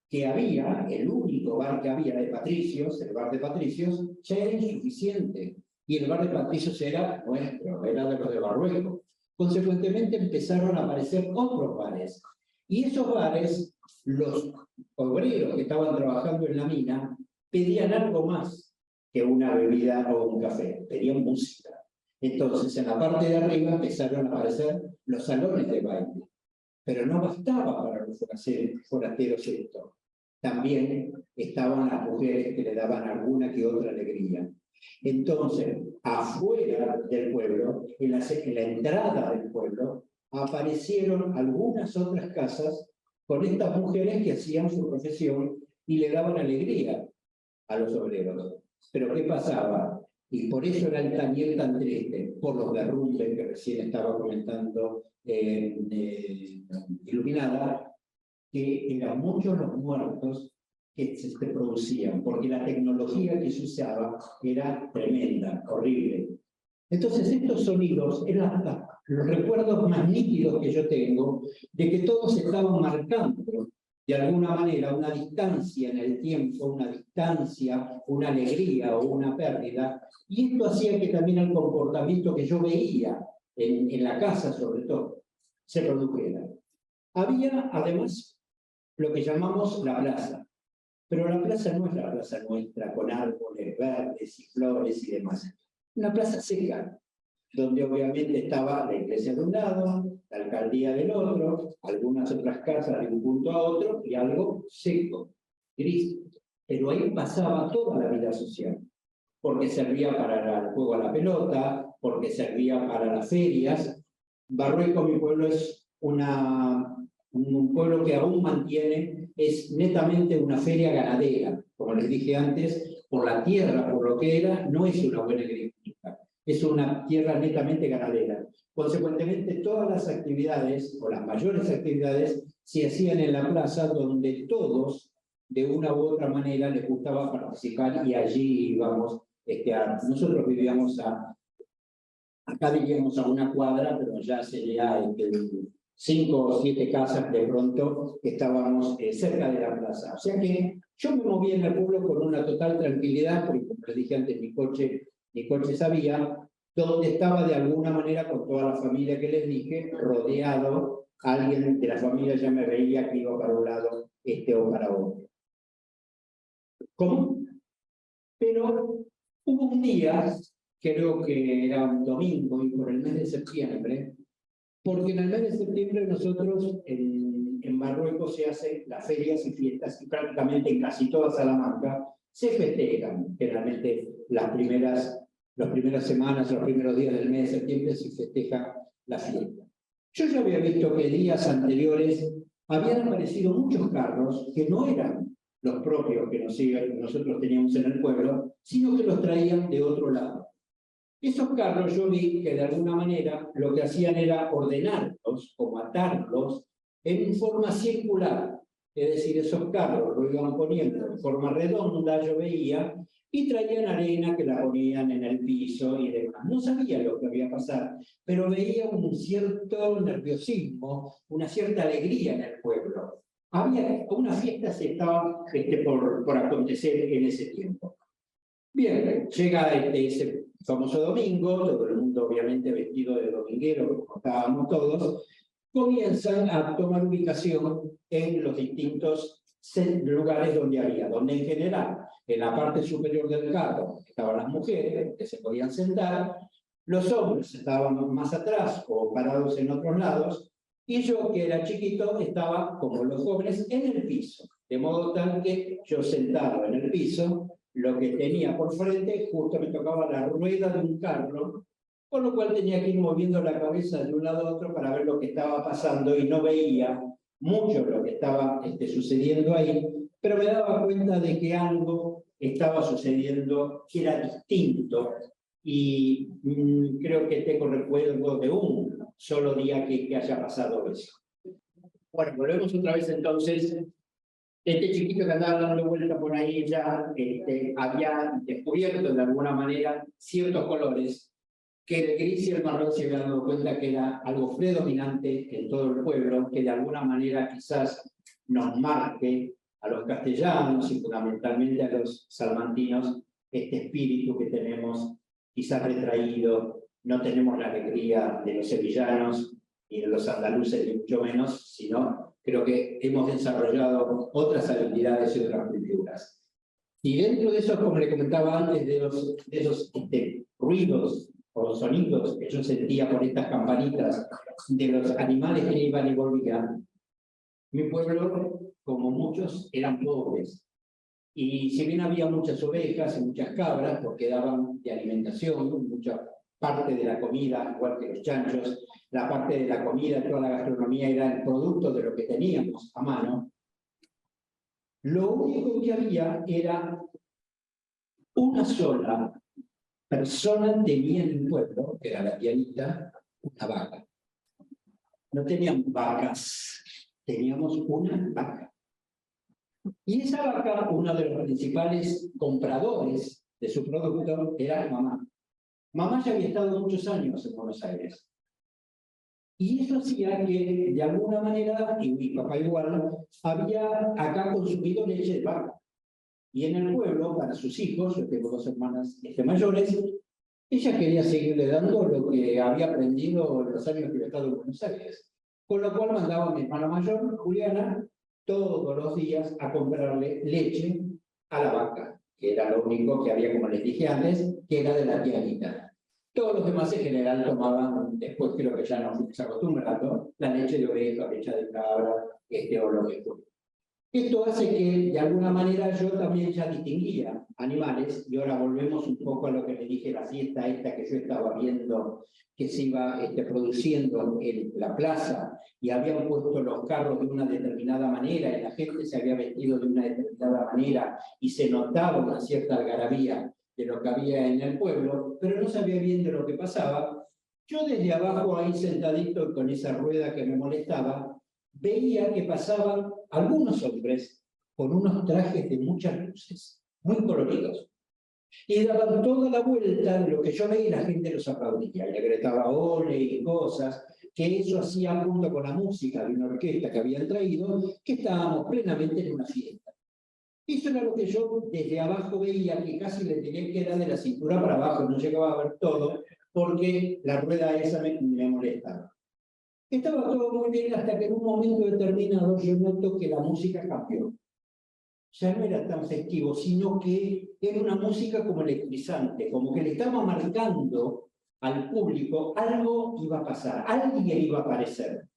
que había, el único bar que había de patricios, el bar de patricios, ya era insuficiente. Y el bar de patricios era nuestro, era de los de Barruecos. Consecuentemente empezaron a aparecer otros bares. Y esos bares, los obreros que estaban trabajando en la mina, pedían algo más que una bebida o un café, pedían música. Entonces, en la parte de arriba empezaron a aparecer los salones de baile. Pero no bastaba para los forasteros esto. También estaban las mujeres que le daban alguna que otra alegría. Entonces, afuera del pueblo, en la entrada del pueblo, aparecieron algunas otras casas con estas mujeres que hacían su profesión y le daban alegría a los obreros. Pero ¿qué pasaba? Y por eso era el taller tan triste, por los derrumbes que recién estaba comentando Iluminada, que eran muchos los muertos que se producían, porque la tecnología que se usaba era tremenda, horrible. Entonces estos sonidos eran los recuerdos más nítidos que yo tengo de que todos estaban marcando de alguna manera una distancia en el tiempo, una distancia, una alegría o una pérdida, y esto hacía que también el comportamiento que yo veía en la casa sobre todo se produjera. Había además lo que llamamos la plaza, pero la plaza no es la plaza nuestra con árboles verdes y flores y demás. Una plaza seca, donde obviamente estaba la iglesia de un lado, la alcaldía del otro, algunas otras casas de un punto a otro y algo seco, gris. Pero ahí pasaba toda la vida social, porque servía para el juego a la pelota, porque servía para las ferias. Barruecos, mi pueblo, es un pueblo que aún mantiene, es netamente una feria ganadera. Como les dije antes, por la tierra, por lo que era, no es una buena agricultura. Es una tierra netamente ganadera. Consecuentemente, todas las actividades, o las mayores actividades, se hacían en la plaza, donde todos, de una u otra manera, les gustaba participar, y allí íbamos. Nosotros vivíamos acá vivíamos a una cuadra, pero ya sería 5 o 7 casas de pronto que estábamos cerca de la plaza. O sea que yo me movía en el pueblo con una total tranquilidad, porque como les dije antes, mi coche sabía, donde estaba de alguna manera con toda la familia que les dije, rodeado. Alguien de la familia ya me veía que iba para un lado o para otro. ¿Cómo? Pero hubo un día, creo que era un domingo, y por el mes de septiembre, porque en el mes de septiembre nosotros en Marruecos se hacen las ferias y fiestas, y prácticamente en casi toda Salamanca se festejan. Generalmente las primeras semanas, los primeros días del mes de septiembre se festeja la fiesta. Yo ya había visto que días anteriores habían aparecido muchos carros que no eran los propios que nosotros teníamos en el pueblo, sino que los traían de otro lado. Esos carros yo vi que de alguna manera lo que hacían era ordenarlos o matarlos en forma circular. Es decir, esos carros lo iban poniendo en forma redonda, yo veía, y traían arena que la ponían en el piso y demás. No sabía lo que había pasado, pero veía un cierto nerviosismo, una cierta alegría en el pueblo. Una fiesta se estaba por acontecer en ese tiempo. Bien, llega ese famoso domingo, todo el mundo obviamente vestido de dominguero, como estábamos todos, comienzan a tomar ubicación en los distintos lugares donde en general, en la parte superior del carro, estaban las mujeres, que se podían sentar, los hombres estaban más atrás o parados en otros lados, y yo, que era chiquito, estaba, como los jóvenes, en el piso, de modo tal que yo sentado en el piso, lo que tenía por frente, justo me tocaba la rueda de un carro, con lo cual tenía que ir moviendo la cabeza de un lado a otro para ver lo que estaba pasando, y no veía mucho lo que estaba sucediendo ahí, pero me daba cuenta de que algo estaba sucediendo que era distinto y creo que tengo recuerdo de un solo día que haya pasado eso. Bueno, volvemos otra vez entonces. Este chiquito que andaba dando vuelta por ahí ya había descubierto de alguna manera ciertos colores que el gris y el marrón se habían dado cuenta que era algo predominante en todo el pueblo, que de alguna manera quizás nos marque a los castellanos y fundamentalmente a los salmantinos este espíritu que tenemos quizás retraído. No tenemos la alegría de los sevillanos ni de los andaluces, ni mucho menos, sino creo que hemos desarrollado otras habilidades y otras culturas. Y dentro de eso, como le comentaba antes, de esos ruidos o sonidos que yo sentía por estas campanitas de los animales que iban y volvían, mi pueblo, como muchos, eran pobres. Y si bien había muchas ovejas y muchas cabras, porque daban de alimentación, mucha parte de la comida, igual que los chanchos, la parte de la comida, toda la gastronomía era el producto de lo que teníamos a mano, lo único que había era una sola persona tenía en el pueblo, que era la pianita, una vaca. No teníamos vacas, teníamos una vaca. Y esa vaca, uno de los principales compradores de su producto, era mamá. Mamá ya había estado muchos años en Buenos Aires. Y eso hacía que, de alguna manera, y mi papá igual, había acá consumido leche de vaca. Y en el pueblo, para sus hijos, yo tengo dos hermanas mayores, ella quería seguirle dando lo que había aprendido en los años que había estado en Buenos Aires. Con lo cual mandaba a mi hermana mayor, Juliana, todos los días a comprarle leche a la vaca, que era lo único que había, como les dije antes, que era de la tianita. Todos los demás en general tomaban, después creo que ya nos fuimos acostumbrando, la leche de oveja, leche de cabra, o lo que fuera. Esto hace que, de alguna manera, yo también ya distinguía animales, y ahora volvemos un poco a lo que le dije, la fiesta esta que yo estaba viendo, que se iba produciendo en la plaza, y habían puesto los carros de una determinada manera, y la gente se había vestido de una determinada manera, y se notaba una cierta algarabía de lo que había en el pueblo, pero no sabía bien de lo que pasaba. Yo desde abajo, ahí sentadito con esa rueda que me molestaba, veía que pasaban algunos hombres con unos trajes de muchas luces, muy coloridos, y daban toda la vuelta de lo que yo veía y la gente los aplaudía, y le gritaba ole y cosas, que eso hacía junto con la música de una orquesta que habían traído, que estábamos plenamente en una fiesta. Eso era lo que yo desde abajo veía, que casi le tenía que dar de la cintura para abajo, no llegaba a ver todo, porque la rueda esa me molestaba. Estaba todo muy bien hasta que en un momento determinado yo noto que la música cambió. Ya no era tan festivo, sino que era una música como electrizante, como que le estaba marcando al público algo iba a pasar, alguien iba a aparecer.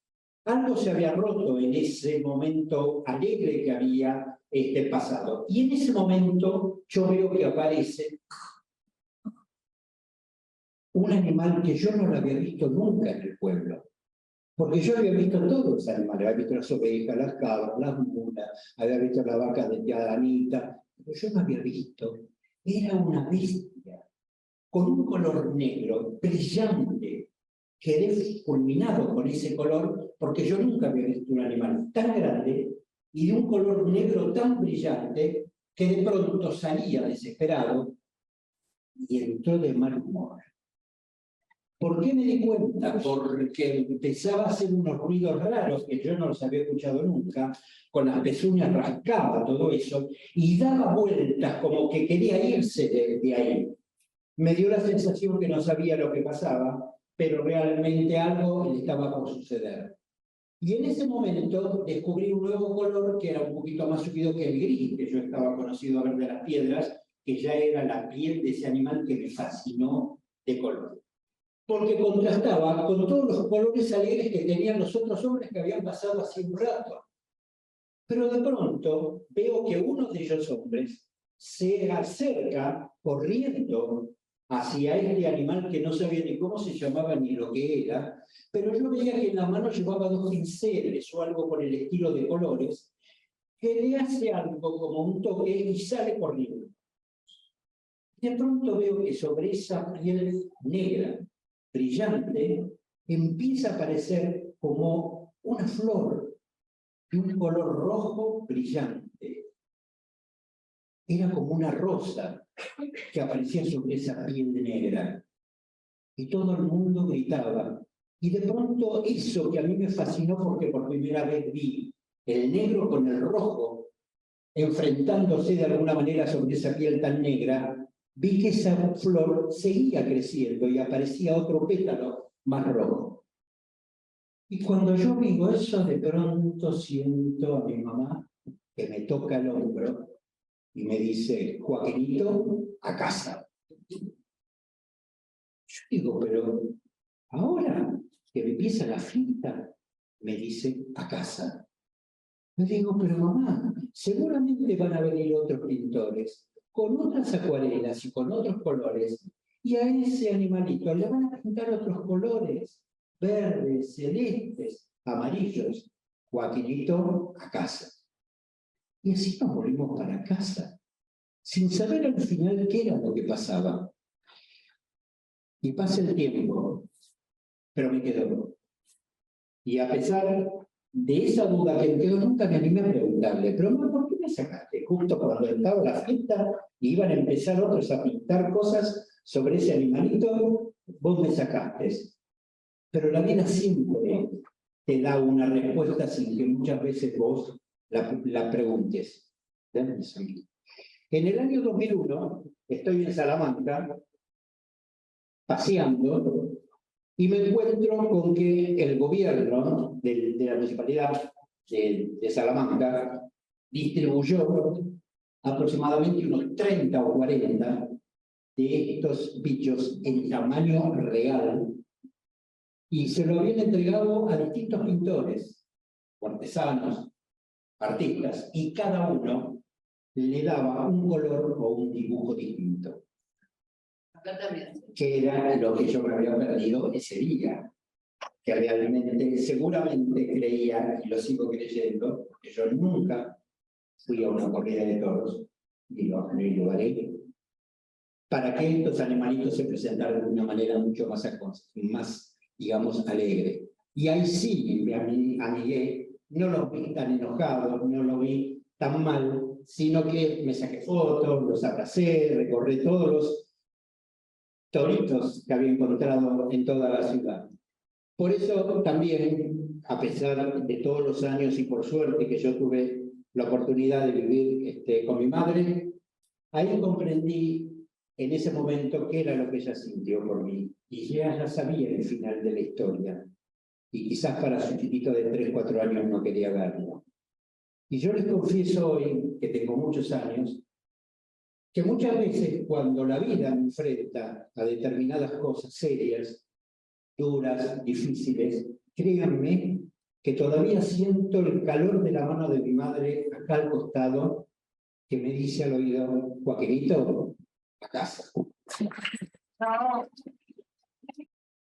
Algo se había roto en ese momento alegre que había pasado. Y en ese momento yo veo que aparece un animal que yo no lo había visto nunca en el pueblo. Porque yo había visto todos los animales, había visto las ovejas, las cabras, las mulas, había visto la vaca de tía Danita, pero yo no había visto, era una bestia, con un color negro, brillante. Quedé fulminado con ese color, porque yo nunca había visto un animal tan grande y de un color negro tan brillante, que de pronto salía desesperado y entró de mal humor. ¿Por qué me di cuenta? Porque empezaba a hacer unos ruidos raros que yo no los había escuchado nunca, con las pezuñas rascaba todo eso, y daba vueltas como que quería irse de ahí. Me dio la sensación que no sabía lo que pasaba, pero realmente algo le estaba por suceder. Y en ese momento descubrí un nuevo color que era un poquito más subido que el gris, que yo estaba conocido a ver de las piedras, que ya era la piel de ese animal que me fascinó de color. Porque contrastaba con todos los colores alegres que tenían los otros hombres que habían pasado hace un rato. Pero de pronto veo que uno de esos hombres se acerca corriendo hacia este animal que no sabía ni cómo se llamaba ni lo que era, pero yo veía que en la mano llevaba dos pinceles o algo por el estilo de colores, que le hace algo como un toque y sale corriendo. de pronto veo que sobre esa piel negra, brillante, empieza a aparecer como una flor de un color rojo brillante. Era como una rosa que aparecía sobre esa piel negra. Y todo el mundo gritaba. Y de pronto eso que a mí me fascinó porque por primera vez vi el negro con el rojo enfrentándose de alguna manera sobre esa piel tan negra, vi que esa flor seguía creciendo y aparecía otro pétalo más rojo. Y cuando yo digo eso, de pronto siento a mi mamá que me toca el hombro y me dice, Joaquinito, a casa. Yo digo, pero ahora que me empieza la fiesta, me dice, a casa. Le digo, pero mamá, seguramente van a venir otros pintores con otras acuarelas y con otros colores, y a ese animalito le van a pintar otros colores, verdes, celestes, amarillos. Joaquinito, a casa. Y así nos volvimos para casa, sin saber al final qué era lo que pasaba. Y pasa el tiempo, pero me quedo. Y a pesar de esa duda que me quedó, nunca me animé a preguntarle, pero mamá, ¿por qué me sacaste? Justo cuando estaba la fiesta y iban a empezar otros a pintar cosas sobre ese animalito, vos me sacaste. Pero la vida siempre te da una respuesta sin que muchas veces vos la preguntes. En el año 2001, estoy en Salamanca, paseando, y me encuentro con que el gobierno de la municipalidad de Salamanca distribuyó aproximadamente unos 30 o 40 de estos bichos en tamaño real y se lo habían entregado a distintos pintores, artesanos, artistas, y cada uno le daba un color o un dibujo distinto. Que era lo que yo me había perdido ese día, que realmente, seguramente creía, y lo sigo creyendo, porque yo nunca fui a una corrida de toros, ni lo haré, para que estos animalitos se presentaran de una manera mucho más, digamos, alegre. Y ahí sí me amigué, no los vi tan enojados, no los vi tan mal, sino que me saqué fotos, los abracé, recorrí todos los toritos que había encontrado en toda la ciudad. Por eso también, a pesar de todos los años y por suerte que yo tuve la oportunidad de vivir con mi madre, ahí comprendí en ese momento qué era lo que ella sintió por mí. Y ya sabía el final de la historia. Y quizás para su chiquito de 3, 4 años no quería verlo. Y yo les confieso hoy, que tengo muchos años, que muchas veces cuando la vida me enfrenta a determinadas cosas serias, duras, difíciles, créanme que todavía siento el calor de la mano de mi madre acá al costado, que me dice al oído, Joaquinito, a casa.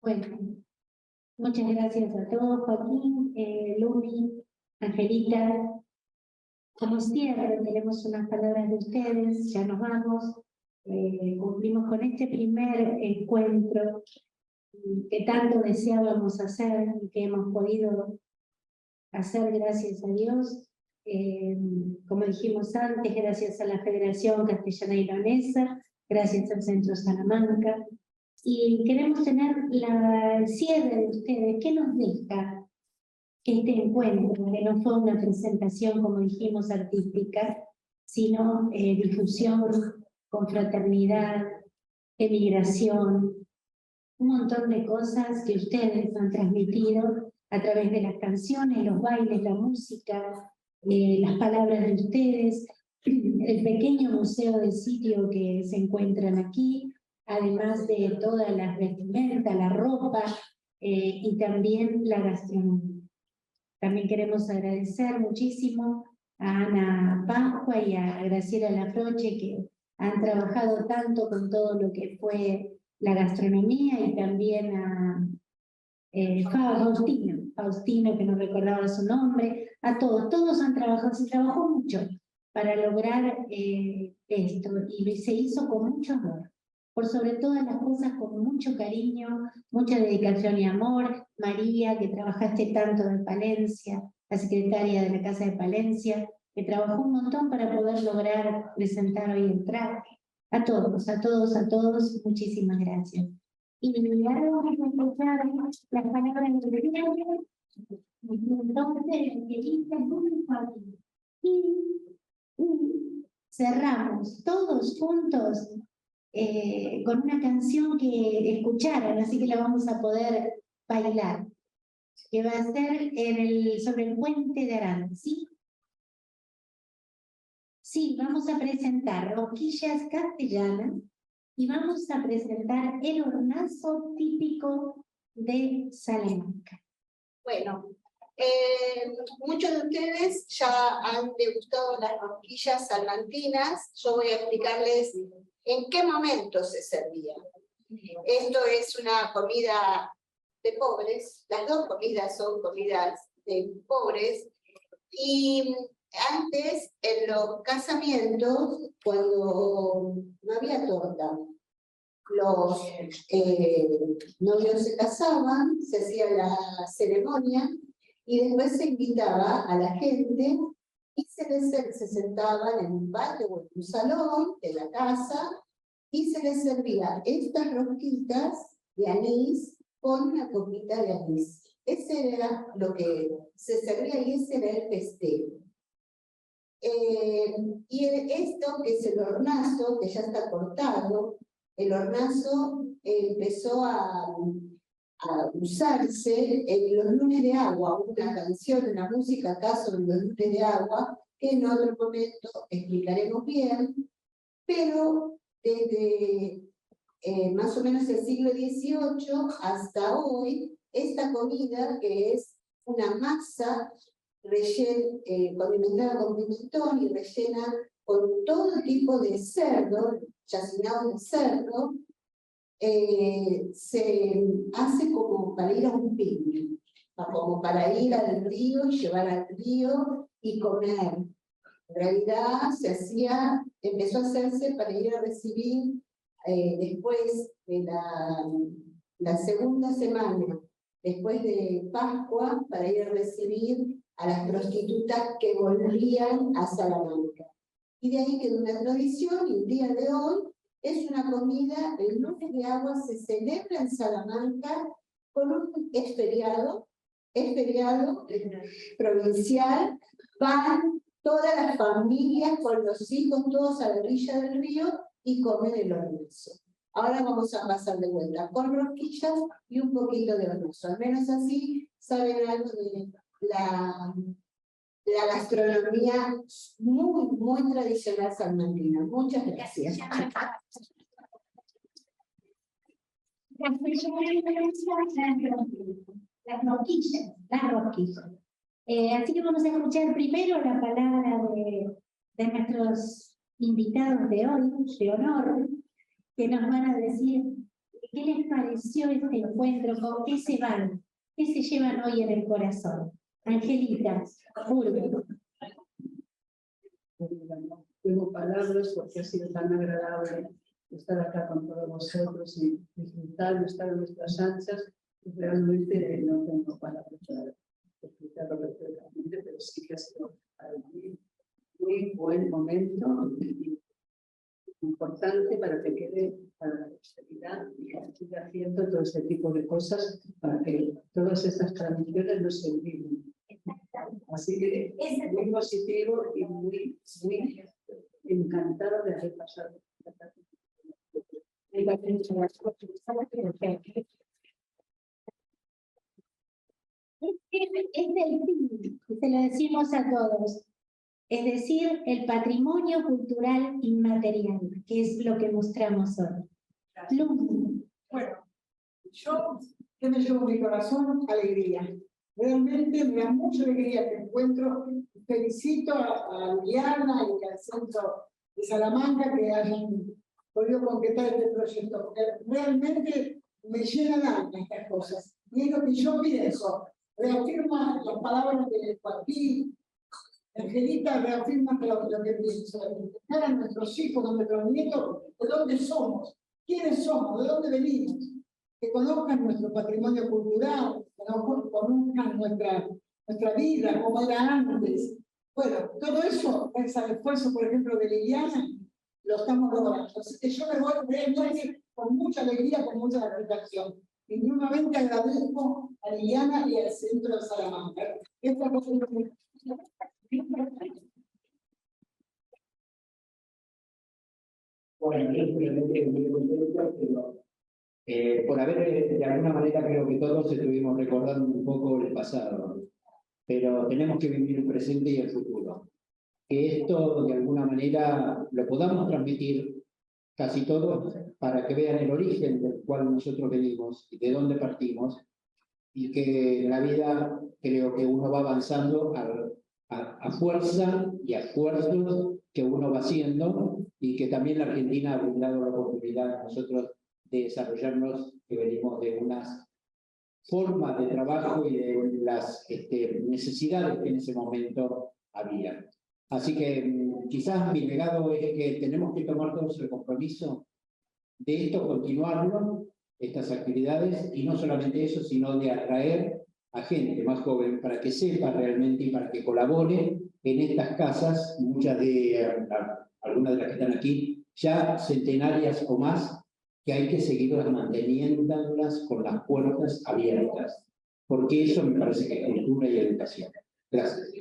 Bueno, muchas gracias a todos, Joaquín, Lumi, Angelita. Como cierre, tenemos unas palabras de ustedes, ya nos vamos. Cumplimos con este primer encuentro que tanto deseábamos hacer y que hemos podido hacer gracias a Dios. Como dijimos antes, gracias a la Federación Castellana y Leonesa, gracias al Centro Salamanca. Y queremos tener el cierre de ustedes. ¿Qué nos deja este encuentro? Que no fue una presentación, como dijimos, artística, sino difusión, confraternidad, emigración, un montón de cosas que ustedes han transmitido a través de las canciones, los bailes, la música, las palabras de ustedes, el pequeño museo de sitio que se encuentran aquí, además de todas las vestimentas, la ropa y también la gastronomía. También queremos agradecer muchísimo a Ana Pascua y a Graciela Lafroche, que han trabajado tanto con todo lo que fue la gastronomía, y también a Faustino, que no recordaba su nombre, a todos han trabajado, se trabajó mucho para lograr esto, y se hizo con mucho amor. Por sobre todas las cosas, con mucho cariño, mucha dedicación y amor. María, que trabajaste tanto en Palencia, la secretaria de la Casa de Palencia, que trabajó un montón para poder lograr presentar hoy el traje. A todos, a todos, a todos, muchísimas gracias. Y ahora vamos a escuchar las palabras del diario, entonces, que dice muy fácil. Y cerramos todos juntos con una canción que escucharon, así que la vamos a poder bailar, que va a ser sobre el puente de Arán, ¿sí? Sí, vamos a presentar rosquillas castellanas y vamos a presentar el hornazo típico de Salamanca. Bueno, muchos de ustedes ya han degustado las rosquillas salmantinas. Yo voy a explicarles en qué momento se servía. Esto es una comida de pobres, las dos comidas son comidas de pobres, y antes en los casamientos, cuando no había torta, los novios se casaban, se hacía la ceremonia, y después se invitaba a la gente y se sentaban en un patio o en un salón de la casa y se les servía estas rosquitas de anís con una copita de anís. Ese era lo que se servía y ese era el festejo. Y esto que es el hornazo, que ya está cortado, el hornazo empezó a usarse en los lunes de agua, una canción, una música acá sobre los lunes de agua, que en otro momento explicaremos bien, pero desde más o menos el siglo XVIII hasta hoy, esta comida, que es una masa condimentada con pimentón y rellena con todo tipo de cerdo, chacinado de cerdo, se hace como para ir a un picnic, como para ir al río y llevar al río y comer. En realidad empezó a hacerse para ir a recibir después de la segunda semana, después de Pascua, para ir a recibir a las prostitutas que volvían a Salamanca. Y de ahí quedó una tradición, y el día de hoy es una comida, el lunes de agua se celebra en Salamanca con un feriado provincial, van todas las familias con los hijos todos a la orilla del río y comen el hornazo. Ahora vamos a pasar de vuelta con rosquillas y un poquito de hornazo. Al menos así saben algo de la gastronomía muy, muy tradicional salmantina. Muchas gracias. Las rosquillas. Así que vamos a escuchar primero la palabra de nuestros invitados de hoy, de honor, que nos van a decir qué les pareció este encuentro, con qué se van, qué se llevan hoy en el corazón. Angelita, Urbe. Tengo palabras porque ha sido tan agradable estar acá con todos vosotros y disfrutar de estar en nuestras anchas. Realmente no tengo palabras para explicarlo perfectamente, pero sí que ha sido para mí muy buen momento y importante para que quede para la posteridad y que se siga haciendo todo este tipo de cosas para que todas estas tradiciones no se olviden. Así que es muy positivo y muy encantado de haber pasado. Es del fin, se lo decimos a todos, es decir, el patrimonio cultural inmaterial, que es lo que mostramos hoy. Bueno, yo, ¿qué me llevo en mi corazón? Alegría. Realmente me da mucha alegría que encuentro. Felicito a Liliana y al Centro de Salamanca que hayan podido concretar este proyecto, porque realmente me llenan alma estas cosas. Y es lo que yo pienso. Reafirma las palabras de Joaquín, Angelita reafirma lo que pienso, educar a nuestros hijos, a nuestros nietos, de dónde somos, quiénes somos, de dónde venimos, que conozcan nuestro patrimonio cultural, que conozcan nuestra vida, cómo era antes. Bueno, todo eso es el esfuerzo, por ejemplo, de Liliana, lo estamos logrando. Así que yo me voy con mucha alegría, con mucha satisfacción. Y nuevamente agradezco a Liliana y al Centro de Salamanca. Esta cosa Bueno, yo simplemente muy contento, pero por haber, de alguna manera, creo que todos estuvimos recordando un poco el pasado, pero tenemos que vivir el presente y el futuro. Que esto, de alguna manera, lo podamos transmitir casi todos para que vean el origen del cual nosotros venimos y de dónde partimos, y que en la vida creo que uno va avanzando a fuerza y a esfuerzos que uno va haciendo, y que también la Argentina ha brindado la oportunidad a nosotros de desarrollarnos, que venimos de unas formas de trabajo y de las necesidades que en ese momento había. Así que quizás mi legado es que tenemos que tomar todos el compromiso de esto, continuarlo, estas actividades, y no solamente eso, sino de atraer a gente más joven para que sepa realmente y para que colabore en estas casas, muchas de, algunas de las que están aquí, ya centenarias o más, que hay que seguirlas manteniéndolas con las puertas abiertas, porque eso me parece que es cultura y educación. Gracias.